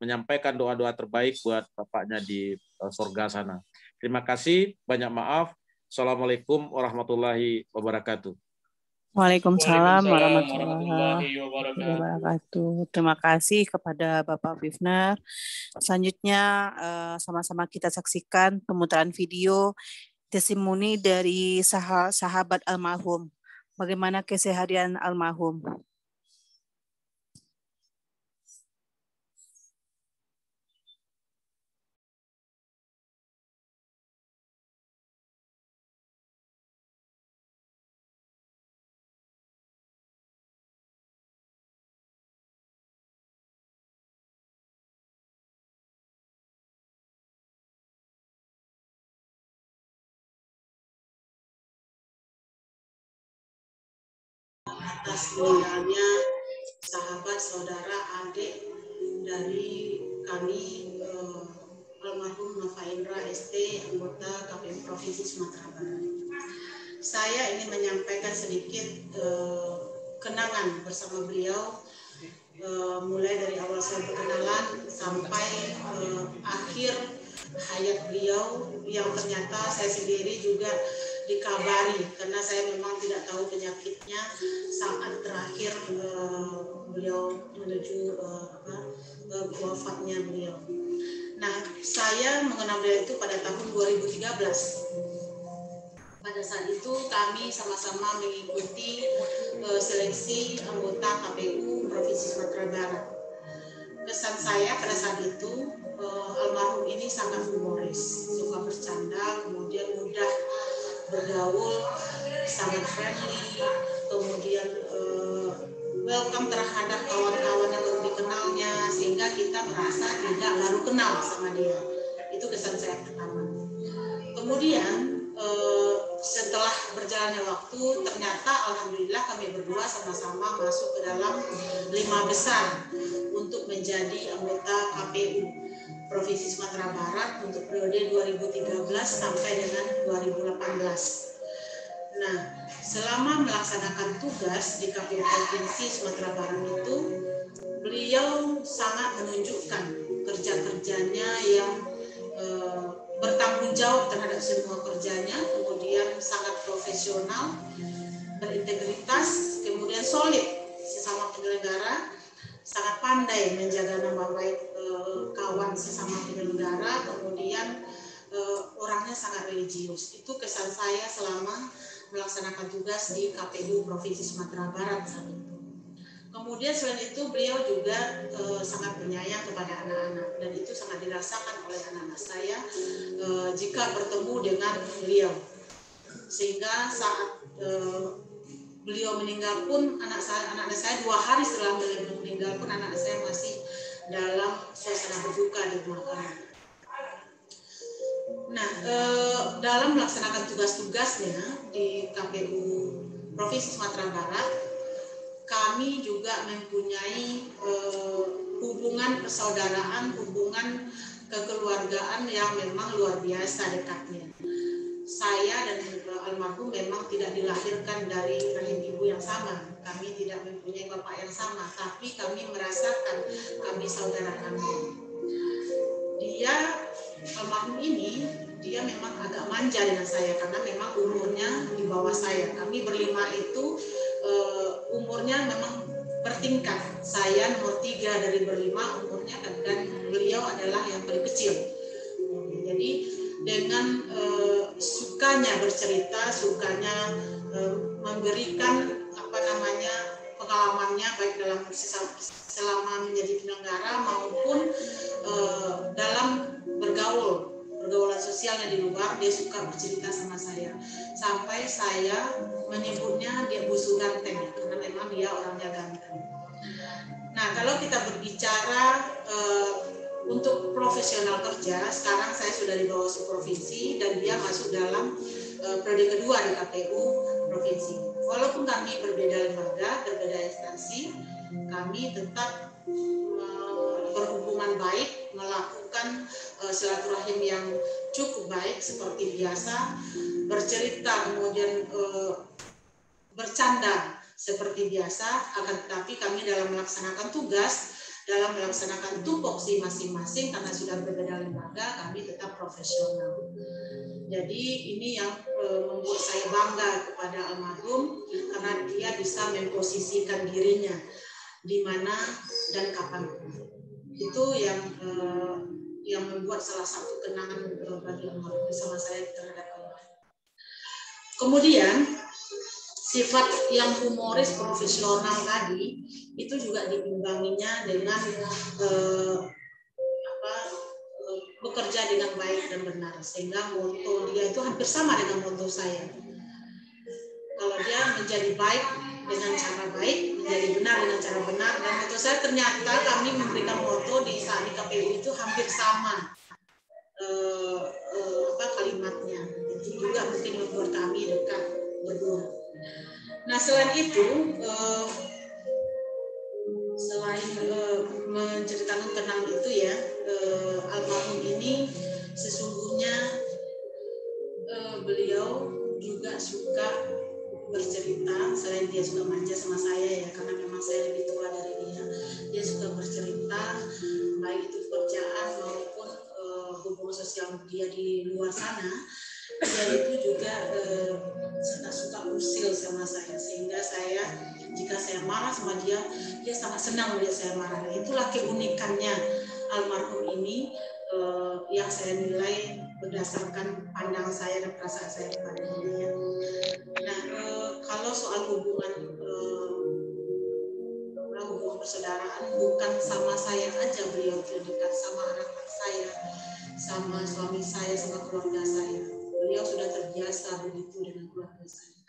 menyampaikan doa-doa terbaik buat bapaknya di surga sana. Terima kasih, banyak maaf. Assalamualaikum warahmatullahi wabarakatuh. Waalaikumsalam warahmatullahi wabarakatuh. Terima kasih kepada Bapak Fifner. Selanjutnya sama-sama kita saksikan pemutaran video testimoni dari sahabat almarhum. Bagaimana keseharian almarhum? Atas meninggalnya sahabat, saudara, adik dari kami almarhum Nova Indra ST, anggota KPU Provinsi Sumatera Barat. Saya ingin menyampaikan sedikit kenangan bersama beliau, mulai dari awal saya berkenalan sampai akhir hayat beliau, yang ternyata saya sendiri juga dikabari karena saya memang tidak tahu penyakitnya saat terakhir beliau menuju wafatnya beliau. Nah, saya mengenal beliau itu pada tahun 2013. Pada saat itu kami sama-sama mengikuti seleksi anggota KPU Provinsi Sumatera Barat. Kesan saya pada saat itu almarhum ini sangat humoris, suka bercanda, kemudian mudah bergaul, sangat friendly, kemudian welcome terhadap kawan-kawan yang baru dikenalnya, sehingga kita merasa tidak baru kenal sama dia. Itu kesan saya pertama. Kemudian setelah berjalannya waktu, ternyata alhamdulillah kami berdua sama-sama masuk ke dalam 5 besar untuk menjadi anggota KPU Provinsi Sumatera Barat untuk periode 2013 sampai dengan 2018. Nah, selama melaksanakan tugas di KPU Provinsi Sumatera Barat itu, beliau sangat menunjukkan kerja etika kerjanya yang bertanggung jawab terhadap semua kerjanya, kemudian sangat profesional, berintegritas, kemudian solid sesama penyelenggara, sangat pandai menjaga nama baik kawan sesama penyelenggara, kemudian orangnya sangat religius. Itu kesan saya selama melaksanakan tugas di KPU Provinsi Sumatera Barat saat itu. Kemudian selain itu beliau juga sangat penyayang kepada anak-anak, dan itu sangat dirasakan oleh anak-anak saya jika bertemu dengan beliau. Sehingga saat beliau meninggal pun anak-anak saya 2 hari setelah beliau meninggal pun anak saya masih dalam suasana berduka di rumah kami. Nah, dalam melaksanakan tugas-tugasnya di KPU Provinsi Sumatera Barat, kami juga mempunyai hubungan persaudaraan, hubungan kekeluargaan yang memang luar biasa dekatnya. Saya dan almarhum memang tidak dilahirkan dari rahim ibu yang sama. Kami tidak mempunyai bapak yang sama, tapi kami merasakan kami saudara kami. Dia, almarhum ini, dia memang agak manja dengan saya karena memang umurnya di bawah saya. Kami berlima itu umurnya memang bertingkat. Saya nomor 3 dari berlima umurnya, dan beliau adalah yang paling kecil. Jadi dengan sukanya bercerita, sukanya memberikan pengalamannya baik dalam selama menjadi penyelenggara maupun dalam pergaulan sosialnya di luar, dia suka bercerita sama saya. Sampai saya menyebutnya dia busu ganteng, karena memang dia orangnya ganteng. Nah, kalau kita berbicara untuk profesional kerja, sekarang saya sudah di bawah provinsi dan dia masuk dalam periode kedua di KPU Provinsi. Walaupun kami berbeda lembaga, berbeda instansi, kami tetap berhubungan baik, melakukan silaturahim yang cukup baik seperti biasa, bercerita kemudian bercanda seperti biasa. Akan tetapi kami dalam melaksanakan tugas, dalam melaksanakan tupoksi masing-masing, karena sudah berbeda lembaga, kami tetap profesional. Jadi ini yang membuat saya bangga kepada almarhum, karena dia bisa memposisikan dirinya di mana dan kapan. Itu yang membuat salah satu kenangan bagi almarhum bersama saya terhadap almarhum. Kemudian sifat yang humoris profesional tadi itu juga diimbanginya dengan bekerja dengan baik dan benar, sehingga moto dia itu hampir sama dengan moto saya. Kalau dia menjadi baik dengan cara baik, menjadi benar dengan cara benar, dan moto saya ternyata kami memberikan moto di saat di KPU itu hampir sama kalimatnya. Itu juga mungkin membuat kami dekat berdua. Nah, selain itu, selain menceritakan kenangan itu ya, almarhum ini sesungguhnya beliau juga suka bercerita. Selain dia suka manja sama saya ya, karena memang saya lebih tua dari dia suka bercerita, baik itu pekerjaan maupun hubungan sosial dia di luar sana. Dia itu juga suka usil sama saya, sehingga saya, jika saya marah sama dia sangat senang melihat saya marah. Itulah keunikannya almarhum ini yang saya nilai berdasarkan pandang saya dan perasaan saya kepada dia. Nah, kalau soal hubungan persaudaraan, bukan sama saya aja beliau terdekat, sama anak-anak saya, sama suami saya, sama keluarga saya. Beliau sudah terbiasa begitu dengan keluarga saya.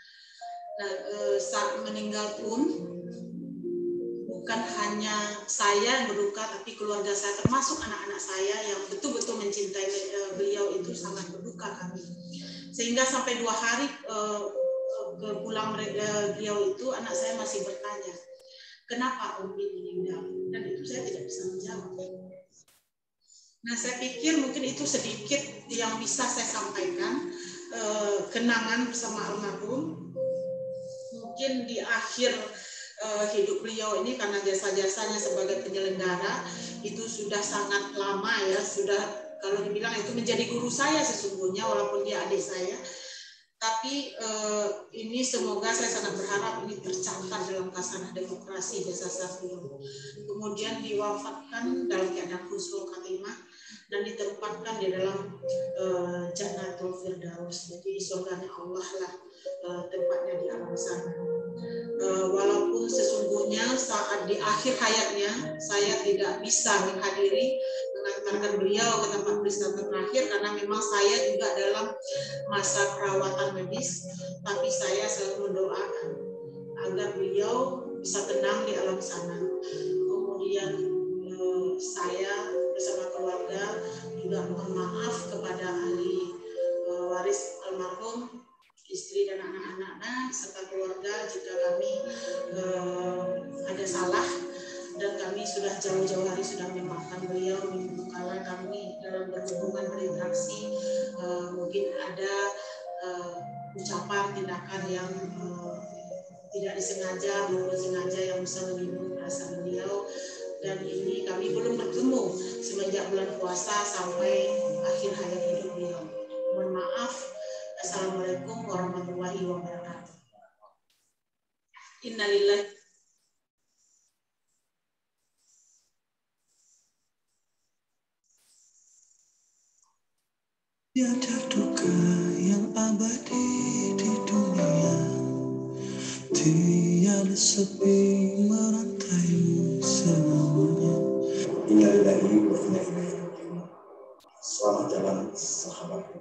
Nah, saat meninggal pun bukan hanya saya yang berduka, tapi keluarga saya, termasuk anak-anak saya yang betul-betul mencintai beliau, itu sangat berduka kami. Sehingga sampai 2 hari ke pulang beliau itu, anak saya masih bertanya, kenapa Om Bin meninggal? Dan itu saya tidak bisa menjawab. Nah, saya pikir mungkin itu sedikit yang bisa saya sampaikan, kenangan bersama almarhum. Mungkin di akhir hidup beliau ini, karena jasa-jasanya sebagai penyelenggara itu sudah sangat lama ya, sudah kalau dibilang itu menjadi guru saya sesungguhnya walaupun dia adik saya. Tapi ini semoga saya sangat berharap ini tercatat dalam Khasanah Demokrasi Desa Safiul. Kemudian diwafatkan dalam keadaan husnul khatimah dan ditempatkan di dalam Jannatul Firdaus. Jadi surganya Allah lah tempatnya di alam sana. Walaupun sesungguhnya saat di akhir hayatnya saya tidak bisa menghadiri mengantarkan beliau ke tempat peristirahatan terakhir karena memang saya juga dalam masa perawatan medis, tapi saya selalu mendoakan agar beliau bisa tenang di alam sana. Kemudian saya bersama keluarga juga mohon maaf kepada ahli waris almarhum, istri dan anak-anaknya serta keluarga jika kami ada salah dan kami sudah jauh-jauh hari sudah memaafkan beliau. Kala kami dalam berhubungan berinteraksi mungkin ada ucapan tindakan yang tidak disengaja maupun sengaja yang bisa menyinggung perasaan beliau, dan ini kami belum bertemu semenjak bulan puasa sampai akhir hayat hidup beliau. Mohon maaf. Assalamualaikum warahmatullahi wabarakatuh. Innalillahi. Tiada duka yang abadi di dunia, tiada sepi merantaimu selamanya. Innalillahi wa inna ilaihi raji'un. Selamat jalan sahabatku.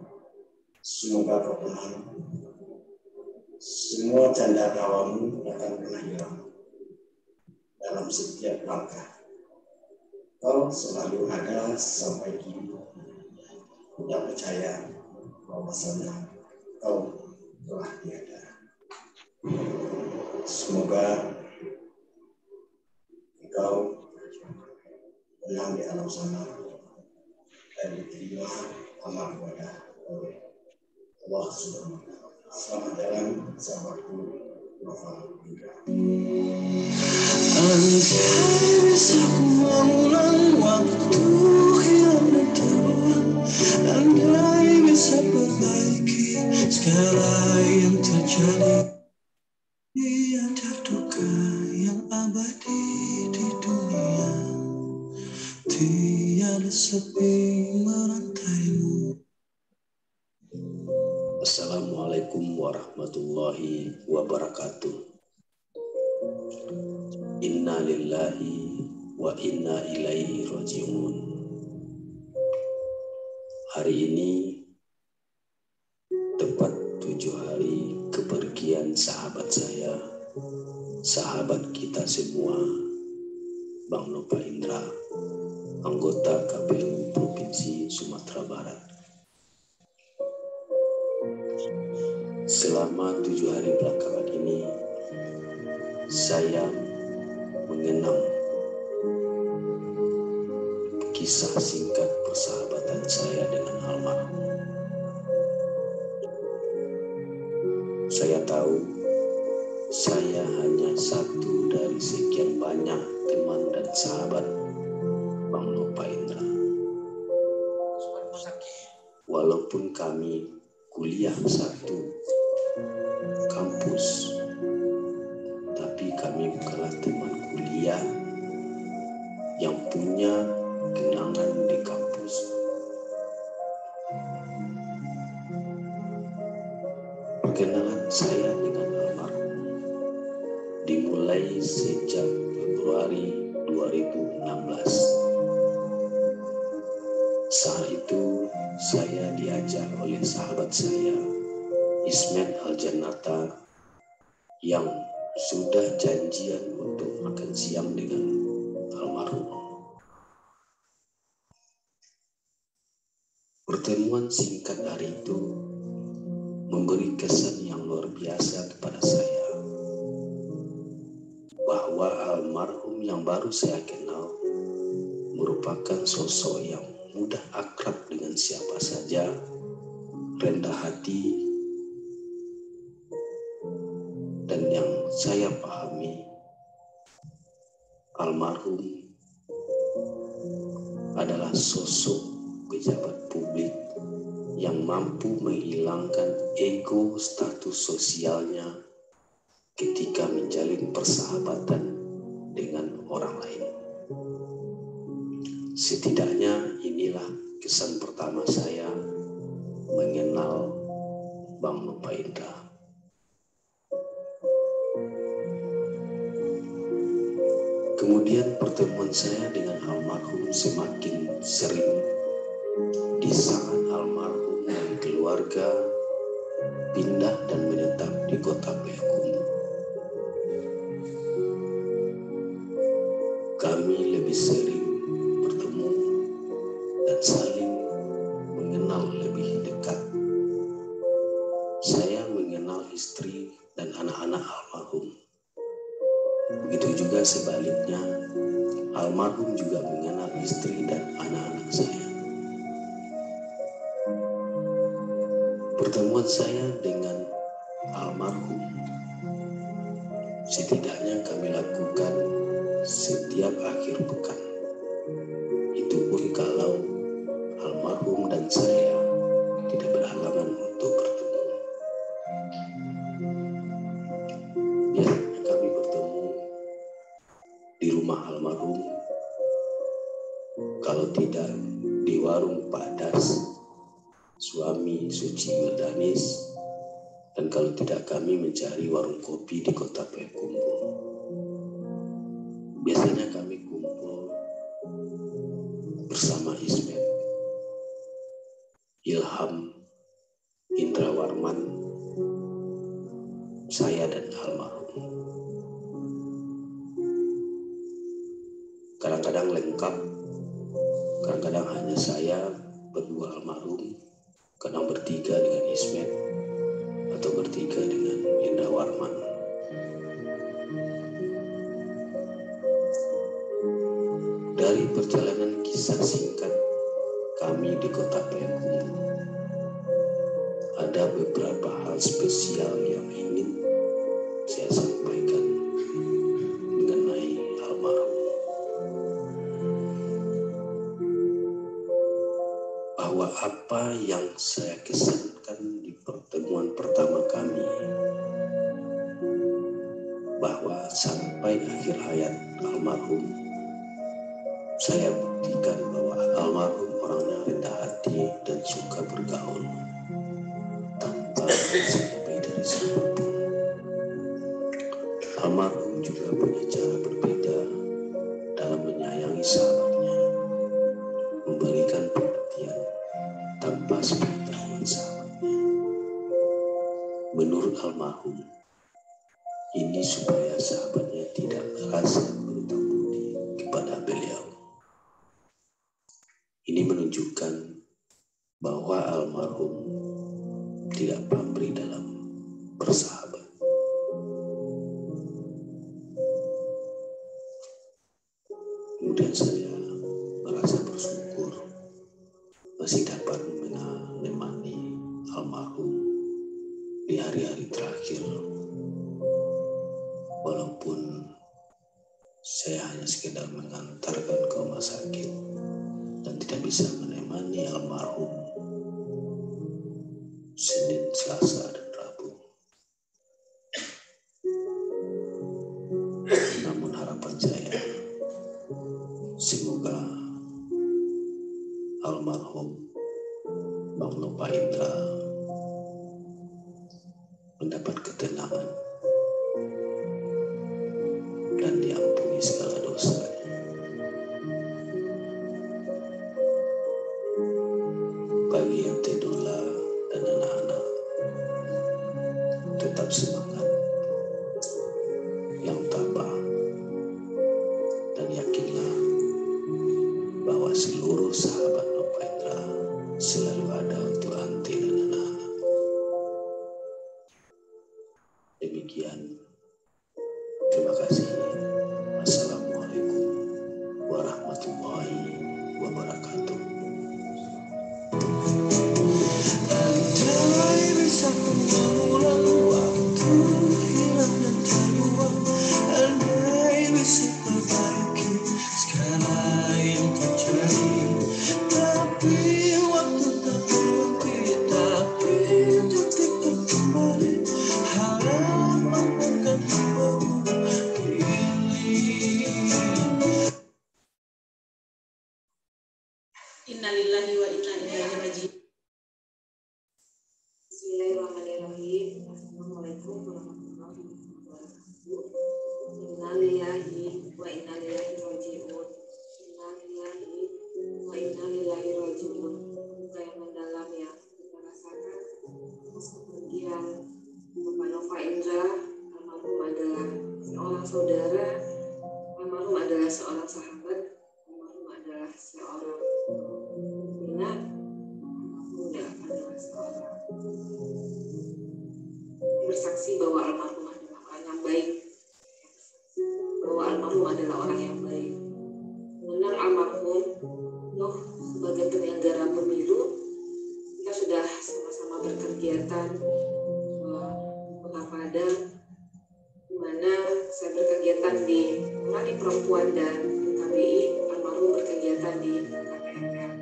Semoga kau tenang. Semua canda tawamu akan pernah hilang dalam setiap langkah. Kau selalu ada sampai kini. Yang percaya bahwasanya kau telah tiada. Semoga engkau tenang di alam sana dan diterima amal ibadah oleh Allah Subhanahu wa Ta'ala. Selamat jalan sahabatku Nova Indra. Andai bisa ku mengulang waktu yang terbuang, andai bisa perbaiki segala yang terjadi. Tiada duka yang abadi di dunia, tiada sepi merantaimu. Assalamualaikum warahmatullahi wabarakatuh. Inna lillahi wa inna ilaihi raji'un. Hari ini tepat 7 hari kepergian sahabat saya, sahabat kita semua, Bang Nova Indra, anggota KPU Provinsi Sumatera Barat. Selama 7 hari belakangan ini, saya mengenang kisah singkat persahabatan saya dengan almarhum. Saya tahu saya hanya satu dari sekian banyak teman dan sahabat Bang Nova Indra. Walaupun kami kuliah satu kampus, tapi kami bukanlah teman kuliah yang punya kenangan di kampus. Perkenalan saya dengan almarhum dimulai sejak Februari 2016. Saat itu saya diajak oleh sahabat saya, Ismet Aljannata, yang sudah janjian untuk makan siang dengan almarhum. Pertemuan singkat hari itu memberi kesan yang luar biasa kepada saya, bahwa almarhum yang baru saya kenal merupakan sosok yang mudah akrab dengan siapa saja, rendah hati, dan yang saya pahami, almarhum adalah sosok pejabat publik yang mampu menghilangkan ego status sosialnya ketika menjalin persahabatan dengan orang lain. Setidaknya inilah kesan pertama saya mengenal Bang Nova Indra. Kemudian pertemuan saya dengan almarhum semakin sering di saat almarhum dan keluarga pindah dan menetap di kota Payakumbuh. Kami lebih sering bertemu dan saling mengenal lebih dekat. Saya mengenal istri dan anak-anak almarhum. Begitu juga sebaliknya, almarhum juga mengenal istri dan anak-anak saya. Pertemuan saya dengan almarhum setidaknya kami lakukan setiap akhir pekan. Itu pun kalau almarhum dan saya tidak berhalangan untuk bertemu. Biasanya kami bertemu di rumah almarhum, kalau tidak di warung Pak Das, suami Suci Wildanis, dan kalau tidak kami mencari warung kopi di kota Payakumbuh. Biasanya kami kumpul bersama Ismet, Ilham, Indra Warman, saya dan almarhum. Kadang-kadang lengkap, kadang-kadang hanya saya berdua almarhum, kadang bertiga dengan Ismet atau bertiga dengan Indra Warman. Dari perjalanan kisah singkat kami di kota Payakumbuh, ada beberapa hal spesial yang ingin saya sampaikan mengenai almarhum. Bahwa apa yang saya kesankan di pertemuan pertama kami, bahwa sampai akhir hayat almarhum, saya buktikan bahwa almarhum orangnya rendah hati dan suka bergaul tanpa sampai dari siapapun. Almarhum juga punya cara berbeda dalam menyayangi sahabatnya, memberikan perhatian tanpa sepengetahuan sahabatnya. Menurut almarhum, ini supaya sahabatnya tidak merasa berhutang budi kepada beliau. Ini menunjukkan bahwa almarhum tidak pamrih dalam bersahabat. Kemudian saya merasa bersyukur masih dapat menemani almarhum di hari-hari terakhir, walaupun saya hanya sekedar mengantarkan ke rumah sakit dan tidak bisa menemani almarhum Senin, Selasa, dan Rabu. Namun harapan saya, semoga almarhum Bang Nova Indra mendapat ketenangan dan diampuni segala dosanya. Bagi yang Tedola dan anak-anak, tetap semangat, yang tabah, dan yakinlah bahwa seluruh sahabat Nova Indra selalu ada untuk Ante dan anak-anak. Demikian, terima kasih. Assalamualaikum warahmatullahi wabarakatuh. Andai bisa mengulang waktu hilang dan terbuang, andai bisa perbaiki segala yang terjadi. Innalillahi wa inna ilaihi raji'un. Bismillahirrahmanirrahim. Assalamualaikum warahmatullahi wabarakatuh. Innalillahi wa inna ilaihi raji'un. Innalillahi wa inna ilaihi raji'un. Duka yang mendalam yang kita rasakan atas kepergian Bapak Nova Indra. Almarhum adalah seorang saudara, almarhum adalah seorang sahabat, almarhum adalah seorang minat, muda adalah seorang bersaksi bahwa almarhum adalah orang yang baik, bahwa almarhum adalah orang yang baik. Mengenal almarhum Nuh sebagai penyelenggara pemilu, kita sudah sama-sama berkegiatan Kota Padang, di mana saya berkegiatan di Murani Perempuan dan KBI, almarhum berkegiatan di KPMR.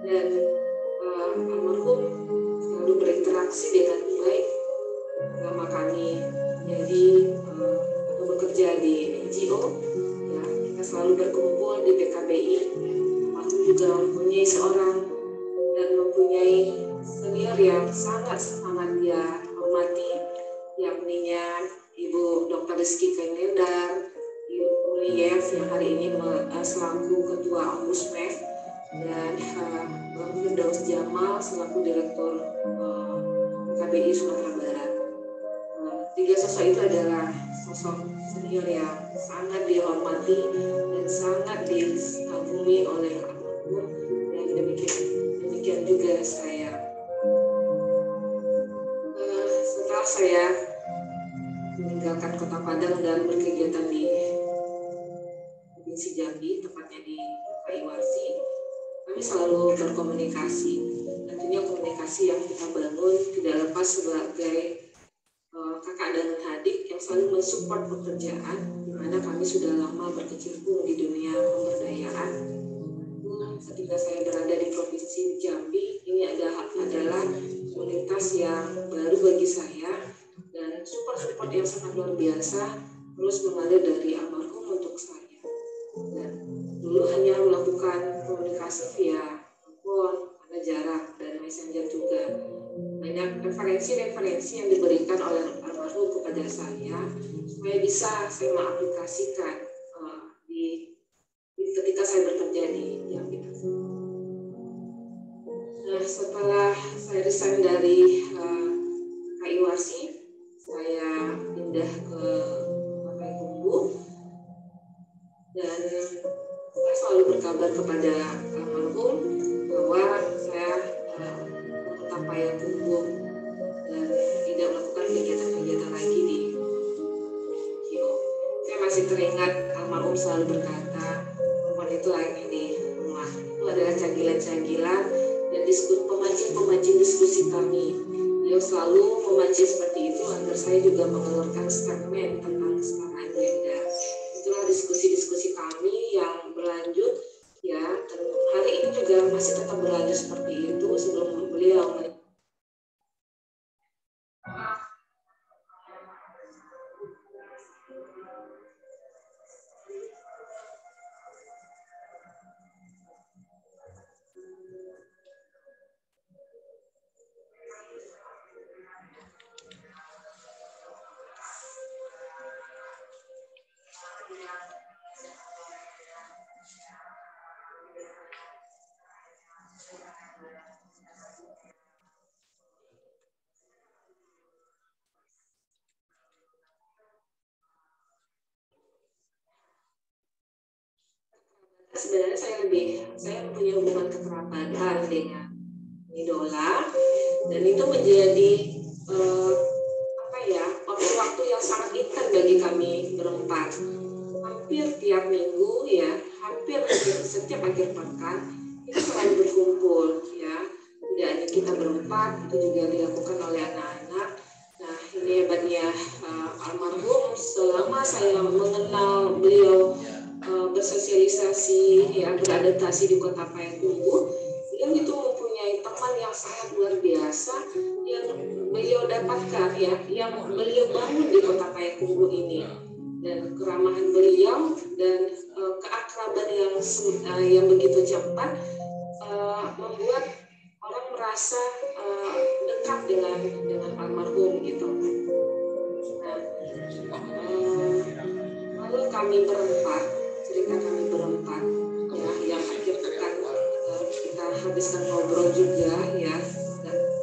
Dan almarhum selalu berinteraksi dengan baik selama kami jadi atau bekerja di NGO, ya, kita selalu berkumpul di PKBI. Almarhum juga mempunyai seorang dan mempunyai senior yang sangat dia hormati, yakninya Ibu Dr. Rizky Kainendar, Ibu Uliev yang hari ini selaku Ketua Ombudsman, dan Bang Firdaus Jamal selaku Direktur KBI Sumatera Barat. Tiga sosok itu adalah sosok senior yang sangat dihormati dan sangat dikagumi oleh almarhum, dan demikian juga saya. Setelah saya meninggalkan Kota Padang dan berkegiatan di Provinsi Jambi, tepatnya di Kaiwarsi, kami selalu berkomunikasi. Tentunya komunikasi yang kita bangun tidak lepas sebagai kakak dan adik yang selalu mensupport pekerjaan, di mana kami sudah lama berkecimpung di dunia pemberdayaan. Ketika saya berada di Provinsi Jambi, ini adalah komunitas yang baru bagi saya, dan support yang sangat luar biasa terus mengalir dari almarhum untuk saya. Dan dulu hanya melakukan komunikasi via telepon, ada jarak, dan messenger juga. Banyak referensi yang diberikan oleh almarhum kepada saya supaya bisa saya mengaplikasikan ketika saya bekerja di Jambi. Nah, setelah saya resign dari KIWARSI, saya pindah ke Payakumbuh, dan saya selalu berkabar kepada almarhum bahwa saya ke Payakumbuh dan tidak melakukan kegiatan-kegiatan lagi di NGO. Saya masih teringat almarhum selalu berkata, perempuan itu layaknya di rumah. Itu adalah cagilan-cagilan dan pemancing diskusi kami. Beliau selalu memancing seperti itu agar saya juga mengeluarkan statement tentang kesetaraan gender. Itulah diskusi-diskusi kami yang berlanjut, ya, dan hari ini juga masih tetap berlanjut seperti itu sebelum beliau sebenarnya saya punya hubungan kekerabatan dengan idola, dan itu menjadi waktu yang sangat intim bagi kami berempat. Hampir tiap minggu, ya, hampir setiap akhir pekan kita selalu berkumpul, ya. Tidak hanya kita berempat, itu juga dilakukan oleh anak-anak. Nah, ini hebatnya almarhum. Selama saya mengenal beliau bersosialisasi, ya, beradaptasi di Kota Payakumbuh, beliau itu mempunyai teman yang sangat luar biasa yang beliau dapatkan, ya, yang beliau bangun di Kota Payakumbuh ini, dan keramahan beliau dan keakraban yang begitu cepat membuat orang merasa dekat dengan almarhum gitu. Nah, lalu kami berempat, cerita kami berempat ya, yang akhir pekan kita habiskan ngobrol juga ya,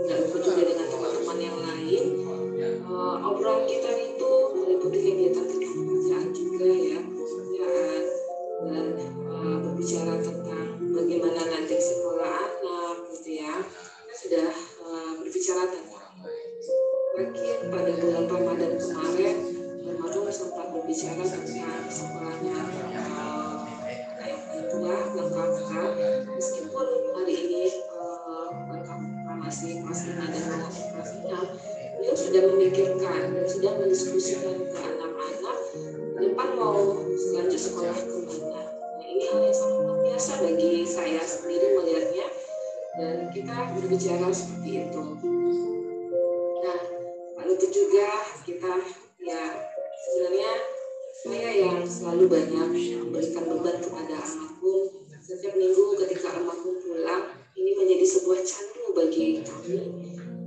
nggak lupa juga dengan teman-teman yang lain. Obrolan kita itu meliputi kegiatan kerjaan juga ya, kerjaan dan berbicara tentang bagaimana nanti sekolah anak gitu ya. Sudah berbicara tentang terakhir pada bulan Ramadan kemarin, almarhum sempat berbicara tentang sekolahnya itulah lengkapkan, meskipun hari ini lengkapkan masih kelas 5 dan kelas 6. Beliau sudah memikirkan dan sudah mendiskusikan ke anak-anak depan mau lanjut sekolah kemana. Nah, ini hal yang sangat luar biasa bagi saya sendiri melihatnya, dan kita berbicara seperti itu. Nah, lalu itu juga kita ya sebenarnya saya yang selalu banyak memberikan beban kepada almarhum. Setiap minggu ketika almarhum pulang, ini menjadi sebuah candu bagi kami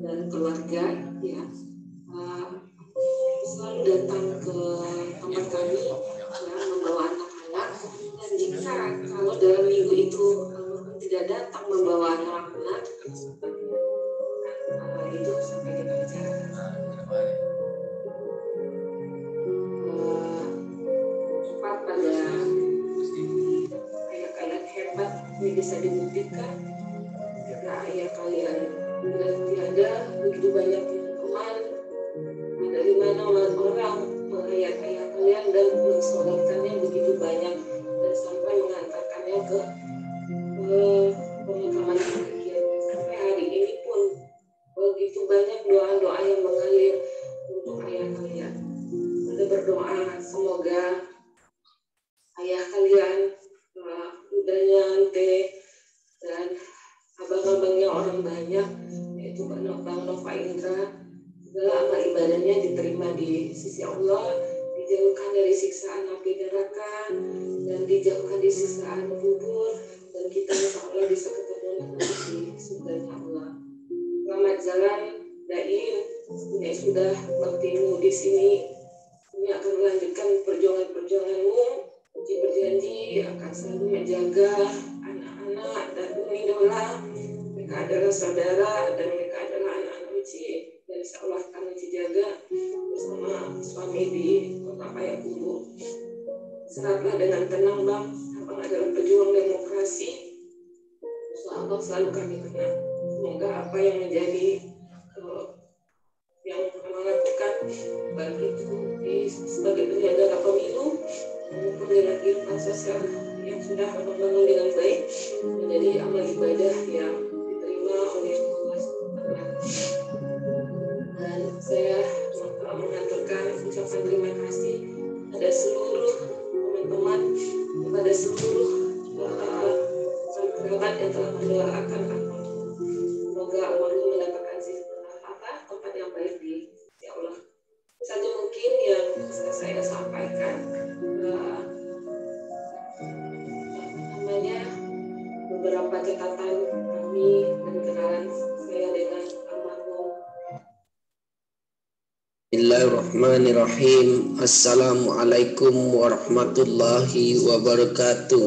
dan keluarga ya, selalu datang ke tempat kami ya, membawa anak-anak, dan jika kalau dalam minggu itu almarhum tidak datang membawa anak-anak, itu sampai kita bicarakan pada ayat-ayat hebat ini bisa dibuktikan jika ayah kalian tiada begitu banyak teman dari mana orang mengayat ayah kalian dan mensolatkannya begitu banyak dan sampai mengantarkannya ke pemakaman terakhir. Sampai hari ini pun begitu banyak doa-doa yang mengalir untuk ayah kalian. Ada berdoa semoga ayah kalian udahnya ante dan abang-abangnya orang banyak, yaitu Bang Nova Indra, segala amal ibadahnya diterima di sisi Allah, dijauhkan dari siksaan api neraka dan dijauhkan dari siksaan kubur, dan kita insya Allah bisa ketemu nanti di surganya Allah. Selamat jalan Daim, ini sudah baktimu di sini, ini akan melanjutkan perjuangan-perjuanganmu. Uji berjanji akan selalu menjaga anak-anak dan idola. Mereka adalah saudara dan mereka adalah anak-anak Uci, dan insya Allah akan Uci jaga bersama suami di kota Payakumbuh. Seraplah dengan tenang bang, abang adalah pejuang demokrasi. Insya Allah selalu kami tenang. Semoga apa yang menjadi yang abang lakukan baik itu sebagai penyelenggara pemilu maupun dengan kehidupan sosial yang sudah abang bangun dengan baik menjadi amal ibadah yang diterima oleh Allah SWT. Dan saya mengaturkan ucapan terima kasih pada seluruh teman-teman, kepada seluruh kerabat yang telah mendoakan almarhum. Semoga almarhum mendapatkan tempat yang baik di ya Allah. Saja mungkin yang bisa saya sampaikan. Beberapa catatan kami dan kenalan saya dengan almarhum. Bismillahirrahmanirrahim. Assalamualaikum warahmatullahi wabarakatuh.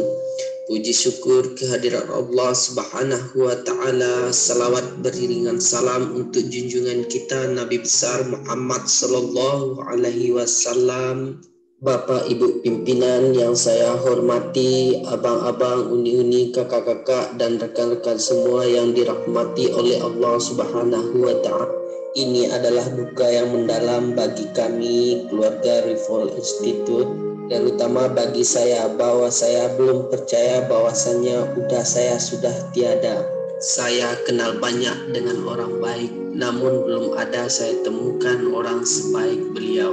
Puji syukur kehadirat Allah Subhanahu wa taala. Salawat beriringan salam untuk junjungan kita Nabi besar Muhammad sallallahu alaihi wasallam. Bapak Ibu pimpinan yang saya hormati, abang-abang, uni-uni, kakak-kakak dan rekan-rekan semua yang dirahmati oleh Allah Subhanahu wa taala. Ini adalah duka yang mendalam bagi kami keluarga Rifol Institute, terutama bagi saya bahwa saya belum percaya bahwasannya saya sudah tiada. Saya kenal banyak dengan orang baik, namun belum ada saya temukan orang sebaik beliau.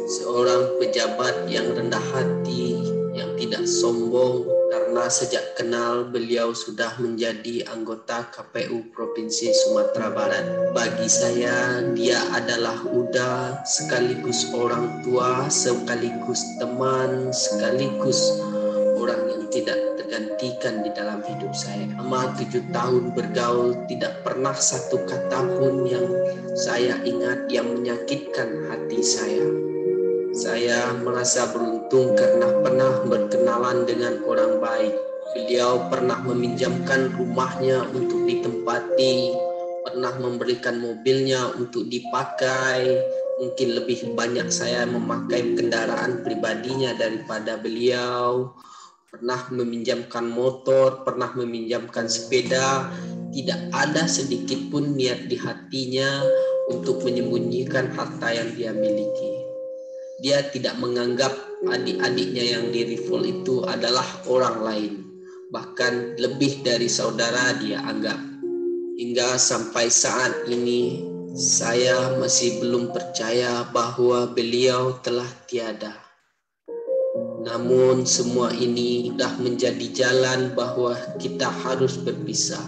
Seorang pejabat yang rendah hati, yang tidak sombong, karena sejak kenal beliau sudah menjadi anggota KPU Provinsi Sumatera Barat. Bagi saya, dia adalah Uda, sekaligus orang tua, sekaligus teman, sekaligus orang yang tidak tergantung perhatikan di dalam hidup saya. Selama 7 tahun bergaul, tidak pernah satu kata pun yang saya ingat yang menyakitkan hati saya. Saya merasa beruntung karena pernah berkenalan dengan orang baik. Beliau pernah meminjamkan rumahnya untuk ditempati, pernah memberikan mobilnya untuk dipakai. Mungkin lebih banyak saya memakai kendaraan pribadinya daripada beliau. Pernah meminjamkan motor, pernah meminjamkan sepeda. Tidak ada sedikit pun niat di hatinya untuk menyembunyikan harta yang dia miliki. Dia tidak menganggap adik-adiknya yang di Rifol itu adalah orang lain. Bahkan lebih dari saudara dia anggap. Hingga sampai saat ini saya masih belum percaya bahwa beliau telah tiada. Namun semua ini sudah menjadi jalan bahwa kita harus berpisah.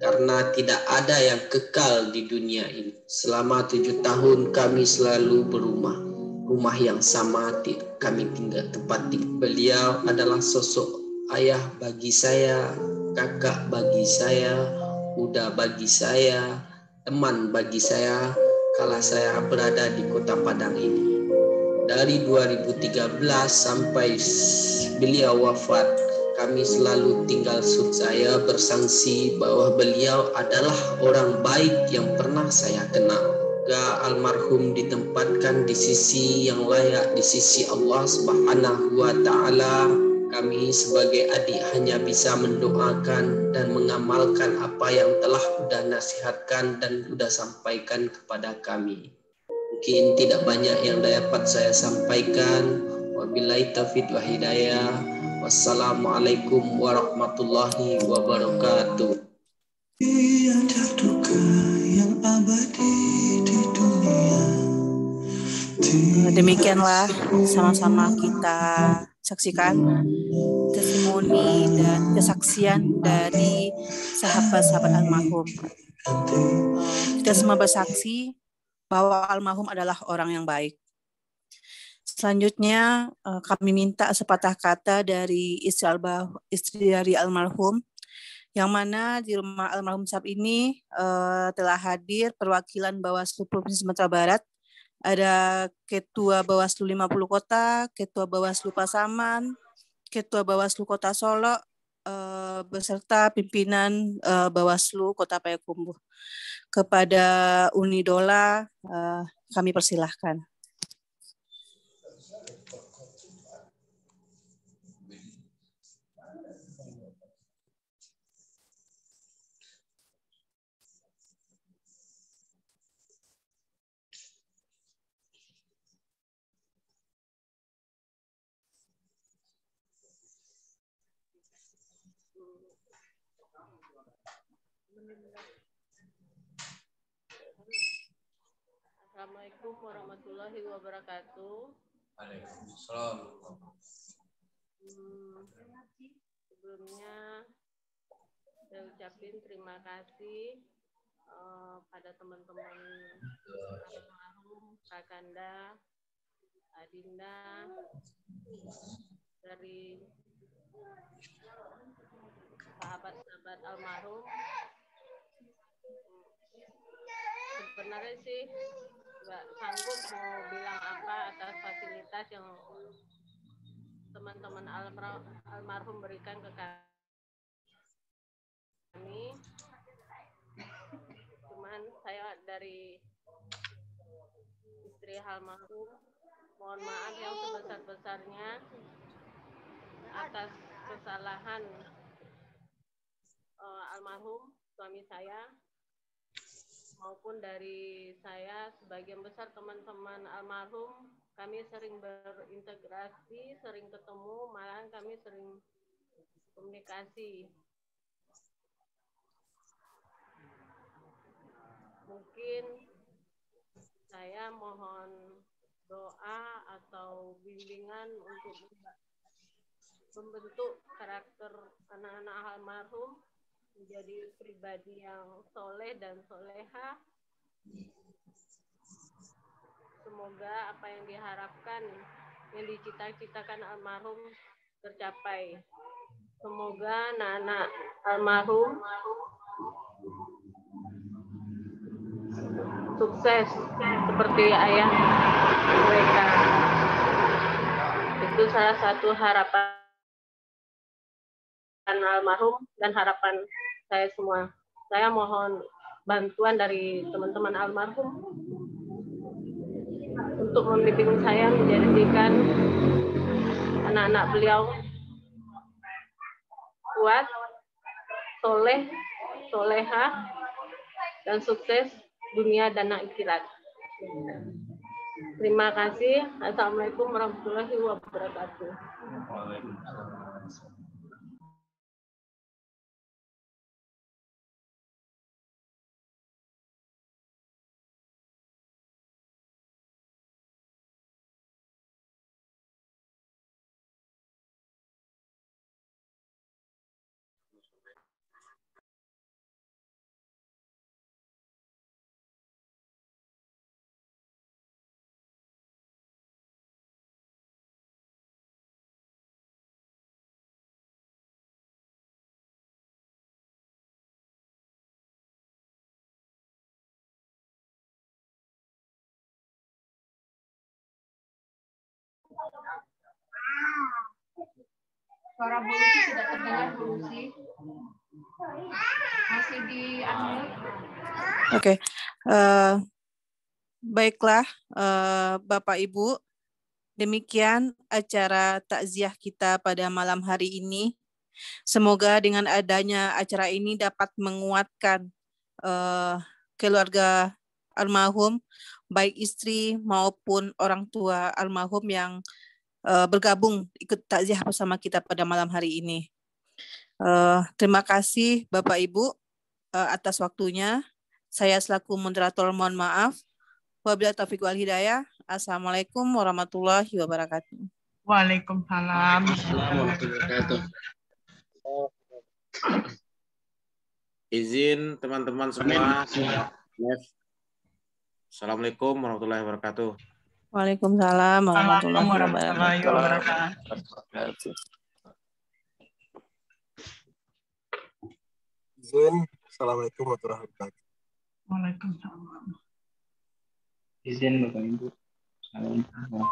Karena tidak ada yang kekal di dunia ini. Selama 7 tahun kami selalu berumah. Rumah yang sama kami tinggal tempati. Beliau adalah sosok ayah bagi saya, kakak bagi saya, budak bagi saya, teman bagi saya kala saya berada di Kota Padang ini. Dari 2013 sampai beliau wafat, kami selalu tinggal saya bersaksi bahwa beliau adalah orang baik yang pernah saya kenal. Almarhum ditempatkan di sisi yang layak, di sisi Allah Subhanahu wa Ta'ala. Kami sebagai adik hanya bisa mendoakan dan mengamalkan apa yang telah sudah nasihatkan dan sudah sampaikan kepada kami. Mungkin tidak banyak yang dapat saya sampaikan. Wabillahi taufiq wa hidayah. Wassalamualaikum warahmatullahi wabarakatuh. Yang terduga yang abadi di dunia. Demikianlah sama-sama kita saksikan testimoni dan kesaksian dari sahabat-sahabat almarhum. Kita semua bersaksi bahwa almarhum adalah orang yang baik. Selanjutnya kami minta sepatah kata dari istri dari almarhum, yang mana di rumah almarhum saat ini telah hadir perwakilan Bawaslu Provinsi Sumatera Barat. Ada Ketua Bawaslu 50 Kota, Ketua Bawaslu Pasaman, Ketua Bawaslu Kota Solo, beserta pimpinan Bawaslu Kota Payakumbuh. Kepada Unidola, kami persilahkan. Assalamualaikum warahmatullahi wabarakatuh. Waalaikumsalam. Sebelumnya saya ucapin terima kasih pada teman-teman almarhum Kakanda, Adinda dari sahabat-sahabat almarhum. Sebenarnya sih nggak sanggup mau bilang apa atas fasilitas yang teman-teman almarhum berikan ke kami. Cuman saya dari istri almarhum mohon maaf yang sebesar-besarnya atas kesalahan almarhum suami saya, maupun dari saya. Sebagian besar teman-teman almarhum kami sering berintegrasi, sering ketemu, malahan kami sering komunikasi. Mungkin saya mohon doa atau bimbingan untuk membentuk karakter anak-anak almarhum menjadi pribadi yang soleh dan soleha. Semoga apa yang diharapkan, yang dicita-citakan almarhum tercapai. Semoga anak-anak almarhum sukses seperti ayah mereka. Itu salah satu harapan almarhum dan harapan saya semua. Saya mohon bantuan dari teman-teman almarhum untuk membimbing saya menjadikan anak-anak beliau kuat, soleh, solehah, dan sukses dunia dan akhirat. Terima kasih. Assalamualaikum warahmatullahi wabarakatuh. Suara Bu Lucy tidak terdengar, Bu Lucy. Masih di unmute. Oke. Baiklah, Bapak Ibu, demikian acara takziah kita pada malam hari ini. Semoga dengan adanya acara ini dapat menguatkan keluarga almarhum, baik istri maupun orang tua almarhum yang bergabung ikut takziah bersama kita pada malam hari ini. Terima kasih Bapak Ibu atas waktunya. Saya selaku moderator mohon maaf. Wabillahi taufiq wal hidayah. Assalamualaikum warahmatullahi wabarakatuh. Waalaikumsalam. Izin teman-teman semua. Assalamualaikum warahmatullahi wabarakatuh. Waalaikumsalam warahmatullahi wabarakatuh. Izin. Assalamualaikum warahmatullahi wabarakatuh. Waalaikumsalam. Izin Bapak Ibu. Assalamualaikum.